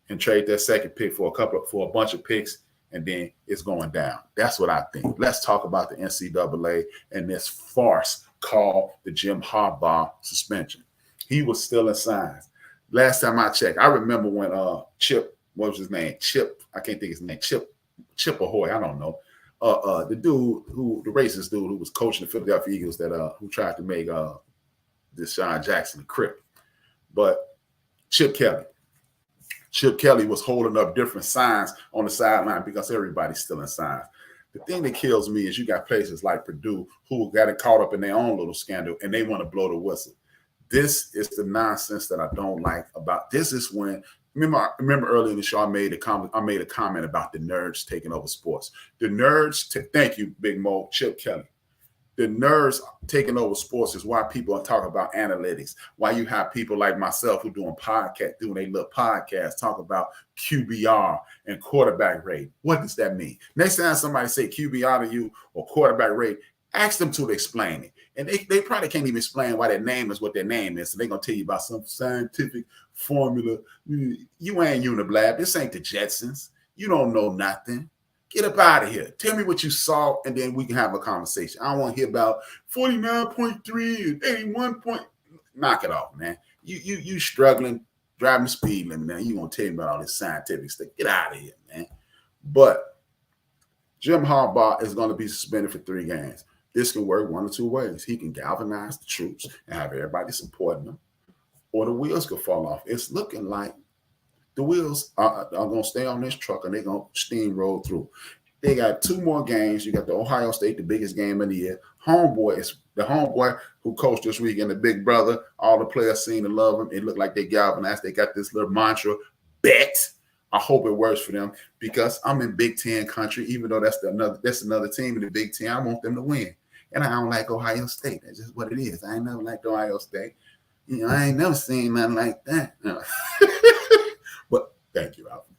and trade that second pick for a bunch of picks, and then it's going down. That's what I think. Let's talk about the NCAA and this farce called the Jim Harbaugh suspension. He was still in signs. Last time I checked, I remember when Chip, what was his name? Chip, I can't think his name. Chip Ahoy, I don't know. The racist dude who was coaching the Philadelphia Eagles who tried to make Deshaun Jackson a Crip. But Chip Kelly was holding up different signs on the sideline because everybody's still in signs. The thing that kills me is you got places like Purdue who got it caught up in their own little scandal and they want to blow the whistle. This is the nonsense that I don't like about this. Is when remember earlier in the show I made a comment about the nerds taking over sports. The nerds, thank you, Big Mo, Chip Kelly. The nerds taking over sports is why people are talking about analytics. Why you have people like myself who doing their little podcast, talk about QBR and quarterback rate. What does that mean? Next time somebody say QBR to you or quarterback rate, ask them to explain it. And they probably can't even explain why their name is what their name is. So they're going to tell you about some scientific formula. You ain't Uniblab. This ain't the Jetsons. You don't know nothing. Get up out of here. Tell me what you saw, and then we can have a conversation. I don't want to hear about 49.3 and 81 point. Knock it off, man. You struggling, driving the speed limit, man. You going to tell me about all this scientific stuff. Get out of here, man. But Jim Harbaugh is going to be suspended for 3 games. This can work one of 2 ways. He can galvanize the troops and have everybody supporting him, or the wheels could fall off. It's looking like the wheels are going to stay on this truck and they're going to steamroll through. They got 2 more games. You got the Ohio State, the biggest game of the year. Homeboy is the homeboy who coached this weekend, the big brother. All the players seem to love him. It looked like they galvanized. They got this little mantra, bet. I hope it works for them because I'm in Big Ten country, even though that's another team in the Big Ten. I want them to win. And I don't like Ohio State. That's just what it is. I ain't never liked Ohio State. I ain't never seen nothing like that. No. But thank you, Alvin.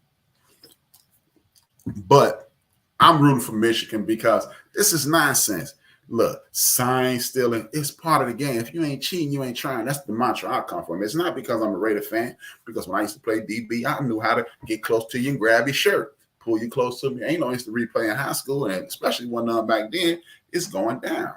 But I'm rooting for Michigan because this is nonsense. Look, sign stealing, it's part of the game. If you ain't cheating, you ain't trying. That's the mantra I come from. It's not because I'm a Raider fan, because when I used to play DB, I knew how to get close to you and grab your shirt, pull you close to me. Ain't no instant replay in high school, and especially when back then, it's going down.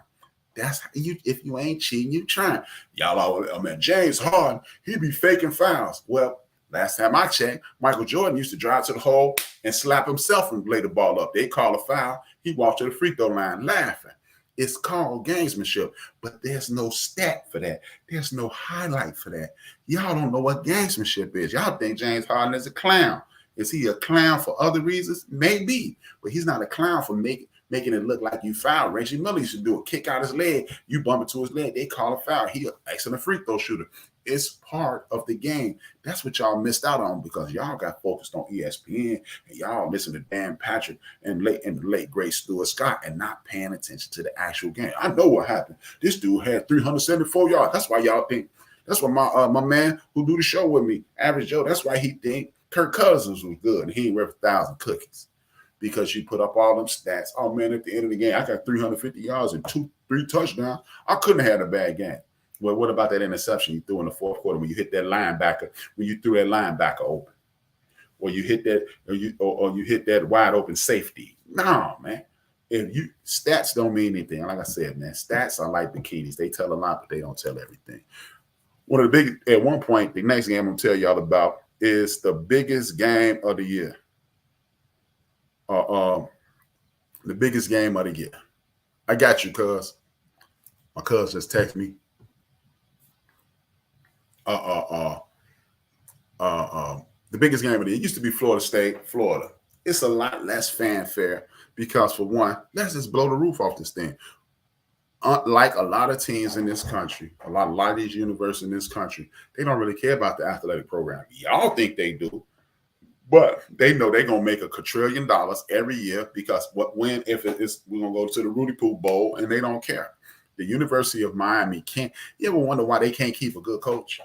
That's how if you ain't cheating, you trying. Y'all always, James Harden, he be faking fouls. Well, last time I checked, Michael Jordan used to drive to the hole and slap himself and lay the ball up. They call a foul. He walked to the free throw line laughing. It's called gamesmanship, but there's no stat for that. There's no highlight for that. Y'all don't know what gamesmanship is. Y'all think James Harden is a clown. Is he a clown for other reasons? Maybe, but he's not a clown for making it look like you fouled. Reggie Miller used to do a kick out his leg. You bump into his leg. They call a foul. He an excellent free throw shooter. It's part of the game. That's what y'all missed out on because y'all got focused on ESPN and y'all listen to Dan Patrick and the late great Stuart Scott and not paying attention to the actual game. I know what happened. This dude had 374 yards. That's why y'all think. That's why my man who do the show with me, Average Joe. That's why he think Kirk Cousins was good and he ain't worth 1,000 cookies. Because you put up all them stats. Oh, man, at the end of the game, I got 350 yards and 3 touchdowns. I couldn't have had a bad game. Well, what about that interception you threw in the fourth quarter when you hit that linebacker, when you threw that linebacker open? Or you hit that, or you hit that wide open safety. No, man. Stats don't mean anything. Like I said, man, stats are like bikinis. They tell a lot, but they don't tell everything. At one point, the next game I'm gonna tell y'all about is the biggest game of the year. The biggest game of the year. I got you, cuz. My cuz just texted me. The biggest game of the year. It used to be Florida State, Florida. It's a lot less fanfare because, for one, let's just blow the roof off this thing. Like a lot of teams in this country, a lot of these universities in this country, they don't really care about the athletic program. Y'all think they do. But they know they're gonna make $1 quadrillion every year because we're gonna go to the Rudy Poop Bowl and they don't care. The University of Miami can't. You ever wonder why they can't keep a good coach?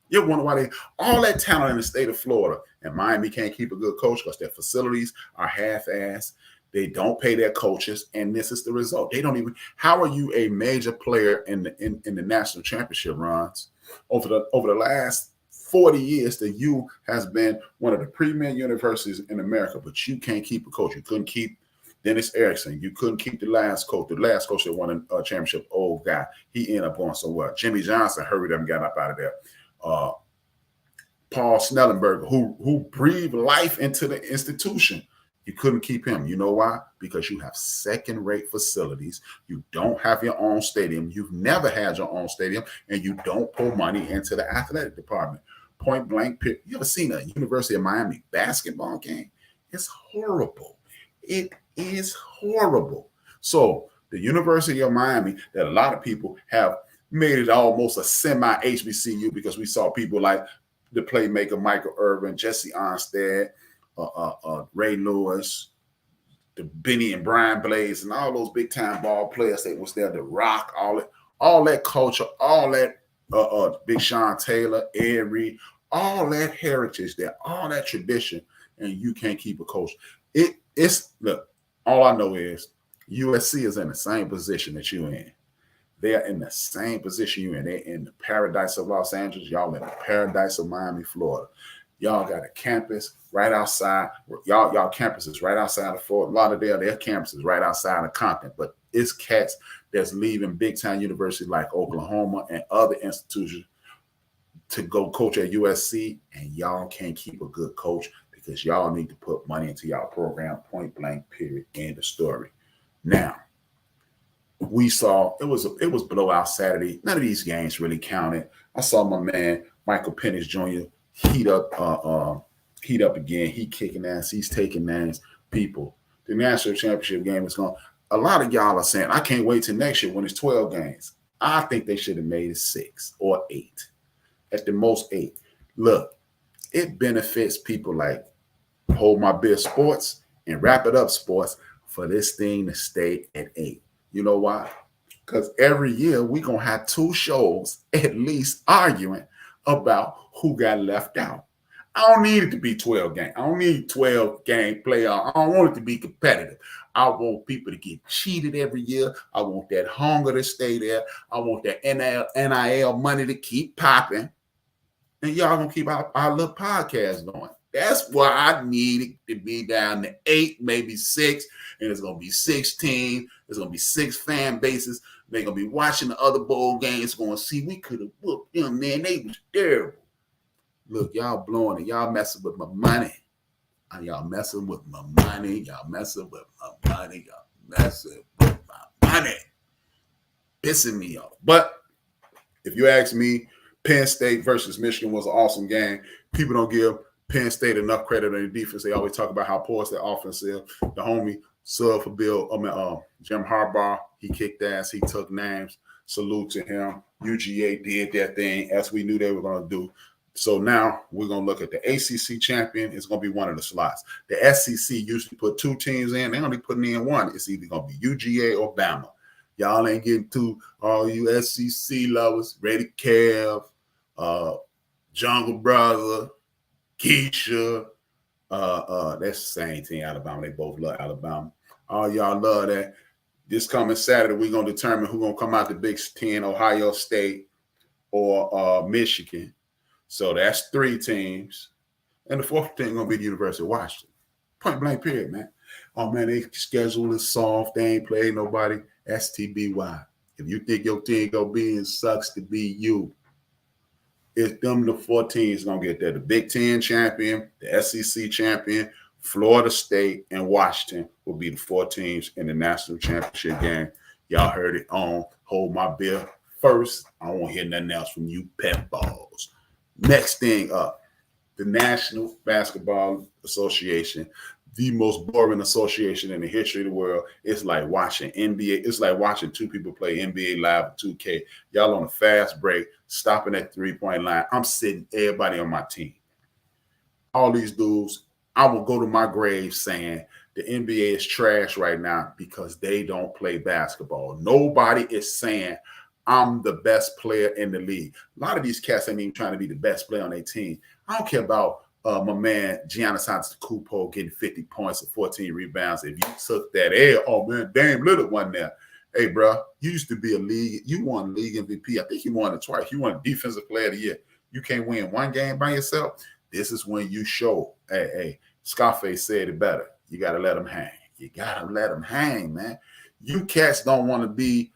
You ever wonder why all that talent in the state of Florida and Miami can't keep a good coach because their facilities are half-assed. They don't pay their coaches, and this is the result. They don't even. How are you a major player in the national championship runs over the last 40 years? The U has been one of the premier universities in America, but you can't keep a coach. You couldn't keep Dennis Erickson. You couldn't keep the last coach. The last coach that won a championship, old guy, he ended up going somewhere. Jimmy Johnson hurried up and got up out of there. Paul Snellenberger, who breathed life into the institution. You couldn't keep him. You know why? Because you have second-rate facilities. You don't have your own stadium. You've never had your own stadium, and you don't pour money into the athletic department. Point blank, you ever seen a University of Miami basketball game? It's horrible. It is horrible. So the University of Miami, that a lot of people have made it almost a semi-HBCU because we saw people like the playmaker Michael Irvin, Jesse Armstead, Ray Lewis, the Benny and Brian Blaze, and all those big-time ball players that was there, The Rock, all that culture, all that Big Sean Taylor, Ed Reed, all that heritage there, all that tradition, and you can't keep a coach. Look, all I know is USC is in the same position that you're in. They're in the same position you're in. They're in the paradise of Los Angeles. Y'all in the paradise of Miami, Florida. Y'all got a campus right outside. Y'all campus is right outside of Fort Lauderdale. Their campus is right outside of Compton. But it's cats that's leaving big-time universities like Oklahoma and other institutions to go coach at USC, and y'all can't keep a good coach because y'all need to put money into y'all program, point blank, period, end of story. Now, we saw it was blowout Saturday. None of these games really counted. I saw my man Michael Penix Jr. heat up again. He kicking ass. He's taking names. People, the national championship game is gone. A lot of y'all are saying, I can't wait till next year when it's 12 games. I think they should have made it 6 or 8. At the most 8. Look, it benefits people like Hold My Beer Sports and Wrap It Up Sports for this thing to stay at 8. You know why? Because every year we're going to have 2 shows at least arguing about who got left out. I don't need it to be 12 games. I don't need 12 game playoff. I don't want it to be competitive. I want people to get cheated every year. I want that hunger to stay there. I want that NIL money to keep popping. And y'all going to keep our little podcast going. That's why I need it to be down to 8, maybe 6, and it's going to be 16. There's going to be 6 fan bases. They're going to be watching the other bowl games, going to see we could have whooped them, man. They was terrible. Look, y'all blowing it. Y'all messing with my money. Y'all messing with my money. Y'all messing with my money. Y'all messing with my money. Pissing me off. But if you ask me, Penn State versus Michigan was an awesome game. People don't give Penn State enough credit on the defense. They always talk about how poor their offense is. The homie sub for Jim Harbaugh, he kicked ass. He took names. Salute to him. UGA did their thing as we knew they were going to do. So now we're going to look at the ACC champion. It's going to be one of the slots. The SEC usually put 2 teams in. They're only putting in 1. It's either going to be UGA or Bama. Y'all ain't getting to all you SEC lovers. Ready Kev, Jungle Brother, Keisha. That's the same team, Alabama. They both love Alabama. All y'all love that. This coming Saturday, we're going to determine who's going to come out the Big Ten, Ohio State or Michigan. So that's 3 teams. And the 4th team going to be the University of Washington. Point blank period, man. Oh, man, they schedule is soft. They ain't played nobody. STBY. If you think your team going to be in, sucks to be you. It's them the 4 teams going to get there. The Big Ten champion, the SEC champion, Florida State, and Washington will be the 4 teams in the national championship game. Y'all heard it on Hold My Beer first. I don't want to hear nothing else from you pet balls. Next thing up, the National Basketball Association, the most boring association in the history of the world. It's like watching NBA. It's like watching 2 people play NBA Live or 2K. Y'all on a fast break, stopping at the 3-point line. I'm sitting everybody on my team. All these dudes, I will go to my grave saying the NBA is trash right now because they don't play basketball. Nobody is saying I'm the best player in the league. A lot of these cats ain't even trying to be the best player on their team. I don't care about my man Giannis Antetokounmpo getting 50 points and 14 rebounds. If you took that L, oh man, Dame Lillard won there. Hey, bro, you used to be a league. You won league MVP. I think you won it twice. You won Defensive Player of the Year. You can't win 1 game by yourself. This is when you show. Hey, Scarface said it better. You got to let them hang. You got to let them hang, man. You cats don't want to be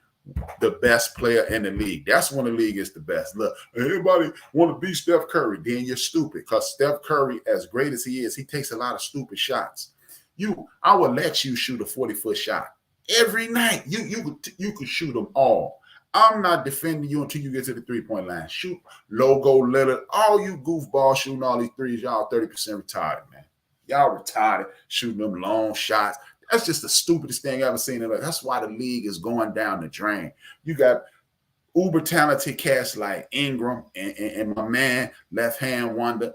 the best player in the league. That's when the league is the best. Look, anybody want to be Steph Curry, then you're stupid. Because Steph Curry, as great as he is, he takes a lot of stupid shots. I would let you shoot a 40-foot shot every night. You could shoot them all. I'm not defending you until you get to the 3-point line. Shoot logo, Lillard, all you goofballs shooting all these threes, y'all 30% retired, man. Y'all retarded shooting them long shots. That's just the stupidest thing I've ever seen. That's why the league is going down the drain. You got uber talented cats like Ingram and my man, left hand wonder,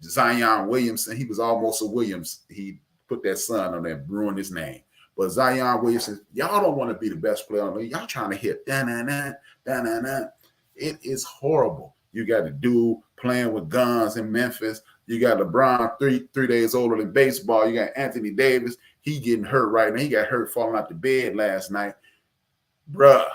Zion Williamson. He was almost a Williams. He put that son on there, ruined his name. But Zion Williamson, y'all don't want to be the best player on the league. Y'all trying to hit da-na-na, da-na-na. It is horrible. You got a dude playing with guns in Memphis. You got LeBron, three days older than baseball. You got Anthony Davis. He getting hurt right now. He got hurt falling out the bed last night. Bruh,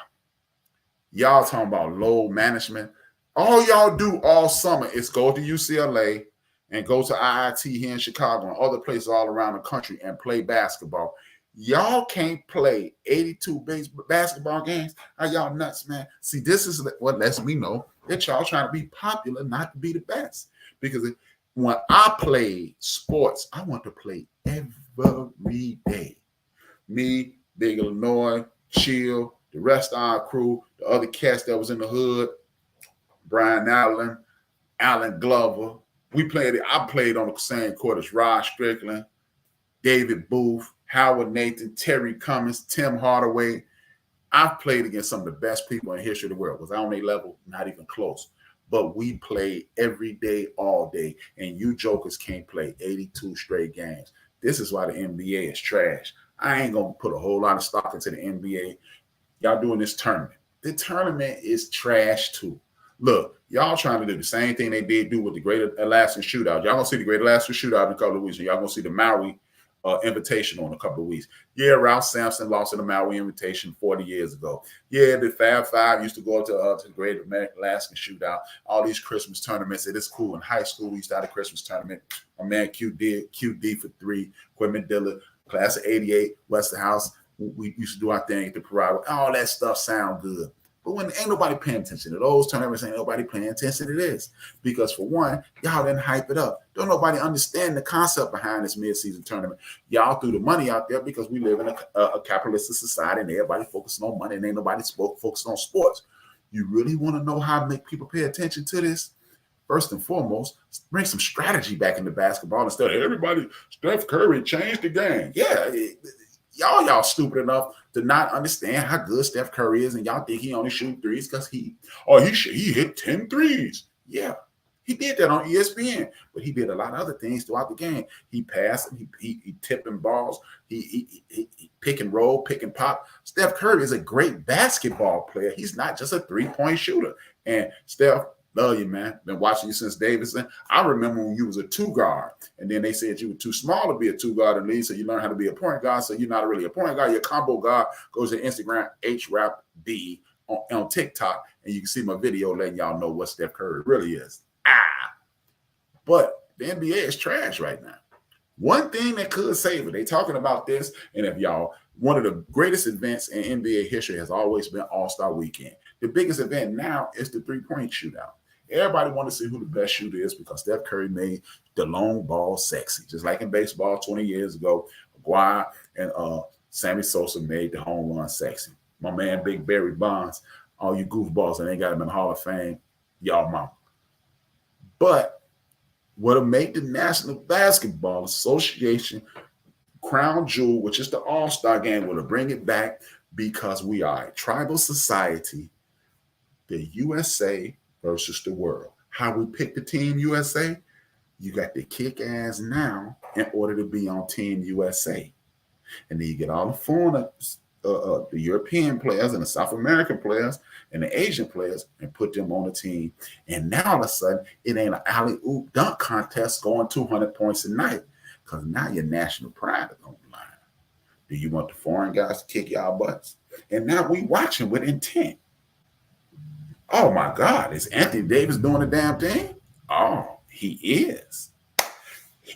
y'all talking about load management. All y'all do all summer is go to UCLA and go to IIT here in Chicago and other places all around the country and play basketball. Y'all can't play 82 basketball games. Are y'all nuts, man? See, this is what lets me know that y'all trying to be popular, not to be the best. Because when I play sports, I want to play every day. Me, Big Illinois, Chill, the rest of our crew, the other cats that was in the hood, Brian Allen, Alan Glover. I played on the same court as Rod Strickland, David Booth, Howard Nathan, Terry Cummings, Tim Hardaway. I've played against some of the best people in the history of the world. Was I on their level? Not even close. But we play every day, all day. And you jokers can't play 82 straight games. This is why the NBA is trash. I ain't going to put a whole lot of stock into the NBA. Y'all doing this tournament. The tournament is trash too. Look, y'all trying to do the same thing they did do with the Great Alaskan Shootout. Y'all going to see the Great Alaskan Shootout in a couple of weeks. And y'all going to see the Maui Invitational in a couple of weeks. Yeah, Ralph Sampson lost in the Maui Invitation 40 years ago. Yeah, the Fab Five used to go to the Great Alaskan Shootout. All these Christmas tournaments. It is cool. In high school, we used to have a Christmas tournament. My man QD for 3, Quimmy Dillard, class of 88, Westerhouse. We used to do our thing at the parade. All that stuff sound good. But when ain't nobody paying attention to those tournaments, ain't nobody paying attention to this. Because for one, y'all didn't hype it up. Don't nobody understand the concept behind this mid-season tournament. Y'all threw the money out there because we live in a capitalistic society and everybody focusing on money and ain't nobody focused on sports. You really want to know how to make people pay attention to this? First and foremost, bring some strategy back into basketball instead of everybody, Steph Curry changed the game. Yeah, Y'all stupid enough to not understand how good Steph Curry is, and y'all think he only shoot threes because he hit 10 threes. Yeah, he did that on ESPN, but he did a lot of other things throughout the game. He passed, he tipping balls, he pick and roll, pick and pop. Steph Curry is a great basketball player. He's not just a three-point shooter. And Steph, love you, man. Been watching you since Davidson. I remember when you was a two guard, and then they said you were too small to be a two guard in the league, so you learn how to be a point guard. So you're not really a point guard. You're a combo guard. Goes to Instagram, HRAPD on TikTok, and you can see my video letting y'all know what Steph Curry really is. But the NBA is trash right now. One thing that could save it, they talking about this, and if y'all, one of the greatest events in NBA history has always been All-Star Weekend. The biggest event now is the three-point shootout. Everybody want to see who the best shooter is because Steph Curry made the long ball sexy. Just like in baseball 20 years ago, Aguirre and Sammy Sosa made the home run sexy. My man, Big Barry Bonds, all you goofballs that ain't got him in the Hall of Fame, y'all mama. But what'll make the National Basketball Association crown jewel, which is the All-Star game, will bring it back because we are a tribal society, the USA versus the world. How we pick the Team USA? You got to kick ass now in order to be on Team USA. And then you get all the foreigners, the European players and the South American players and the Asian players and put them on the team. And now all of a sudden, it ain't an alley-oop dunk contest scoring 200 points a night because now your national pride is on the line. Do you want the foreign guys to kick y'all butts? And now we watching with intent. Oh my God, is Anthony Davis doing the damn thing? Oh, he is.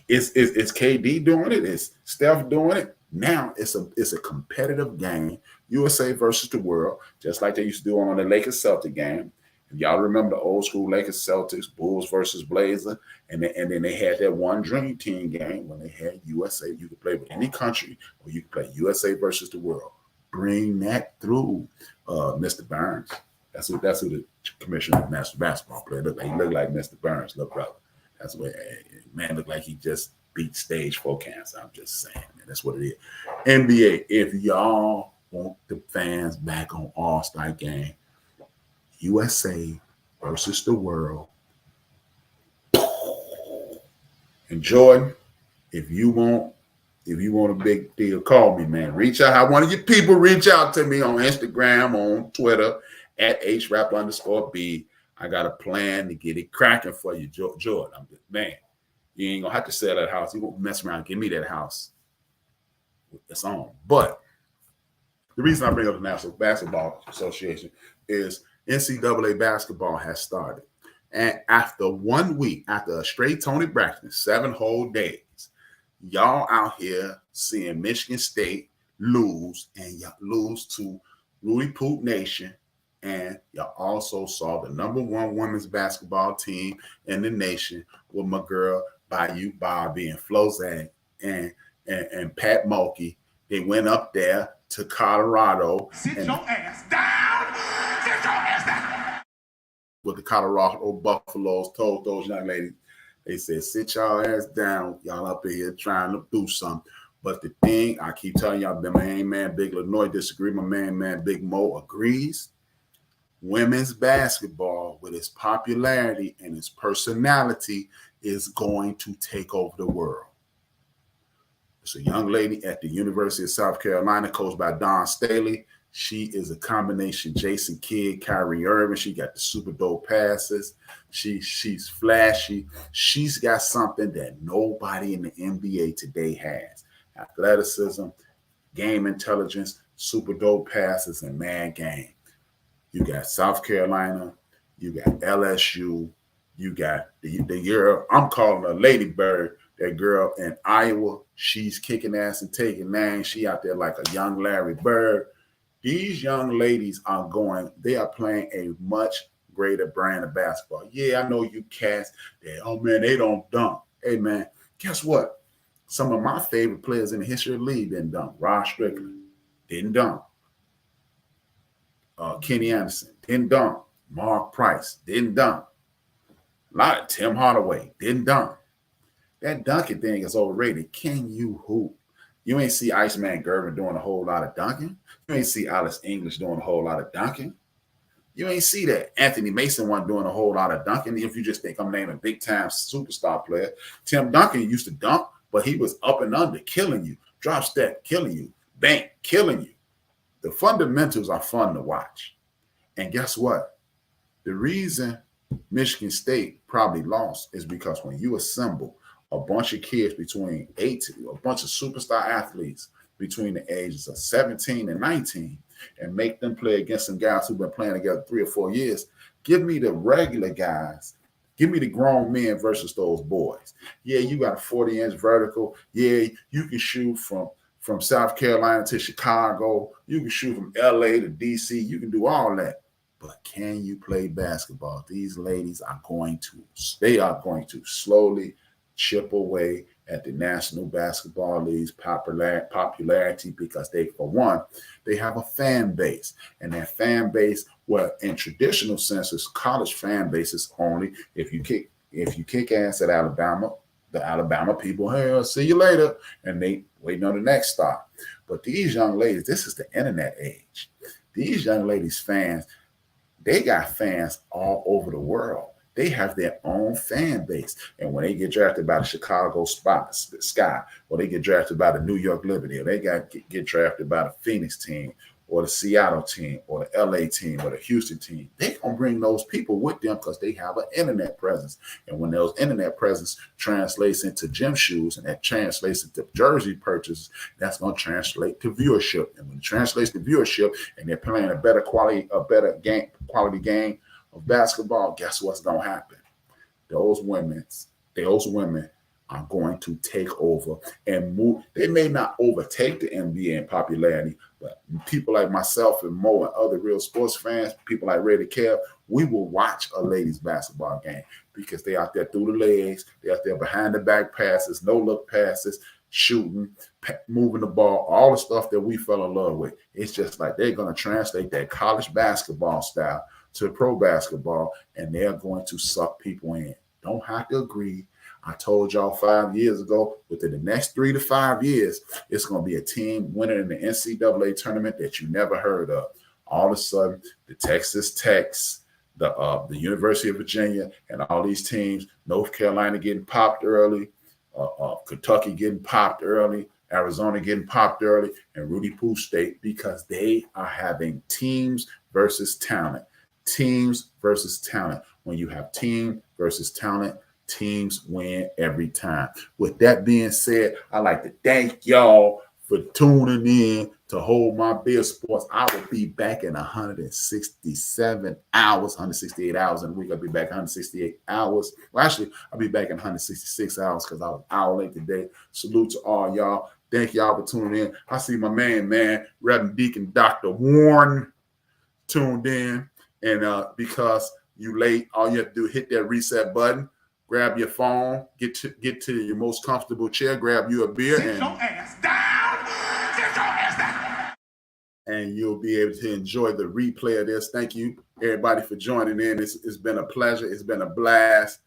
Is KD doing it? Is Steph doing it? Now it's a competitive game, USA versus the world, just like they used to do on the Lakers Celtic game. If y'all remember the old school Lakers Celtics, Bulls versus Blazer, and then they had that one dream team game when they had USA. You could play with any country, or you could play USA versus the world. Bring that through, Mr. Burns. That's who the commissioner of national basketball player look like. He looked like Mr. Burns, look brother. That's what man looked like. He just beat stage 4 cancer. I'm just saying, man. That's what it is. NBA, if y'all want the fans back on All-Star game, USA versus the world. And Jordan, if you want a big deal, call me, man. Reach out. Have one of your people reach out to me on Instagram, on Twitter, at @HRAP_B. I got a plan to get it cracking for you, Jordan. I'm just, man, you ain't gonna have to sell that house. You won't mess around. Give me that house. It's on. But the reason I bring up the National Basketball Association is NCAA basketball has started. And after 1 week, after a straight Tony Braxton, 7 whole days, y'all out here seeing Michigan State lose, and y'all lose to Rudy Poot Nation. And y'all also saw the #1 women's basketball team in the nation with my girl Bayou Bobby and Flozak and Pat Mulkey. They went up there to Colorado. Sit your ass down. Sit your ass down. With the Colorado Buffaloes told those young ladies, they said, sit y'all ass down. Y'all up here trying to do something. But the thing, I keep telling y'all, my main man, Big Illinois, disagree. My main man, Big Mo, agrees. Women's basketball, with its popularity and its personality, is going to take over the world. It's a young lady at the University of South Carolina, coached by Dawn Staley. She is a combination Jason Kidd, Kyrie Irving. She got the super dope passes. She's flashy. She's got something that nobody in the NBA today has. Athleticism, game intelligence, super dope passes, and mad game. You got South Carolina, you got LSU, you got the girl, I'm calling her Lady Bird, that girl in Iowa. She's kicking ass and taking names. She out there like a young Larry Bird. These young ladies they are playing a much greater brand of basketball. Yeah, I know you cats that, oh man, they don't dunk. Hey man, guess what? Some of my favorite players in the history of the league didn't dunk. Rod Strickland didn't dunk. Kenny Anderson didn't dunk. Mark Price didn't dunk. A lot of Tim Hardaway didn't dunk. That dunking thing is overrated. Can you hoop? You ain't see Iceman Gervin doing a whole lot of dunking. You ain't see Alice English doing a whole lot of dunking. You ain't see that Anthony Mason wasn't doing a whole lot of dunking. If you just think I'm naming big time superstar player, Tim Duncan used to dunk, but he was up and under, killing you, drop step, killing you, bank, killing you. The fundamentals are fun to watch. And guess what? The reason Michigan State probably lost is because when you assemble a bunch of kids between 18, a bunch of superstar athletes between the ages of 17 and 19, and make them play against some guys who've been playing together 3 or 4 years, give me the regular guys. Give me the grown men versus those boys. Yeah, you got a 40-inch vertical. Yeah, you can shoot from South Carolina to Chicago. You can shoot from LA to DC. You can do all that. But can you play basketball? These ladies are going to slowly chip away at the National Basketball League's popularity because for one, they have a fan base. And that fan base, well, in traditional senses, college fan bases only. If you kick ass at Alabama, the Alabama people, hey, I'll see you later. And they waiting on the next stop. But these young ladies, this is the internet age. These young ladies' fans, they got fans all over the world. They have their own fan base. And when they get drafted by the Chicago Sky, or they get drafted by the New York Liberty, or they get drafted by the Phoenix team, or the Seattle team, or the LA team, or the Houston team, they're going to bring those people with them because they have an internet presence. And when those internet presence translates into gym shoes and that translates into jersey purchases, that's going to translate to viewership. And when it translates to viewership and they're playing a better quality game of basketball, guess what's going to happen? Those women are going to take over and move. They may not overtake the NBA in popularity, but people like myself and Mo and other real sports fans, people like Ray Kev, we will watch a ladies basketball game because they out there through the legs, they out there behind the back passes, no look passes, shooting, moving the ball, all the stuff that we fell in love with. It's just like they're going to translate that college basketball style to pro basketball, and they're going to suck people in. Don't have to agree. I told y'all 5 years ago, within the next 3 to 5 years, it's going to be a team winner in the NCAA tournament that you never heard of. All of a sudden, the Texas Techs, the University of Virginia, and all these teams, North Carolina getting popped early, Kentucky getting popped early, Arizona getting popped early, and Rudy Poo State, because they are having teams versus talent. Teams versus talent. When you have team versus talent, teams win every time. With that being said, I'd like to thank y'all for tuning in to Hold My Beer Sports. I will be back in 168 hours in a week. I'll be back 168 hours. Well, actually, I'll be back in 166 hours because I was an hour late today. Salute to all y'all. Thank y'all for tuning in. I see my man, Reverend Deacon Dr. Warren tuned in. And because you late, all you have to do is hit that reset button, grab your phone, get to your most comfortable chair, grab you a beer, Sit your ass down. Sit your ass down. And you'll be able to enjoy the replay of this. Thank you, everybody, for joining in. It's been a pleasure. It's been a blast.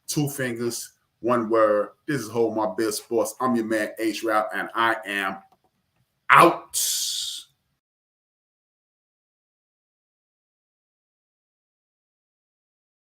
2 fingers, 1 word. This is Hold My Beer Sports. I'm your man, H-Rap, and I am out.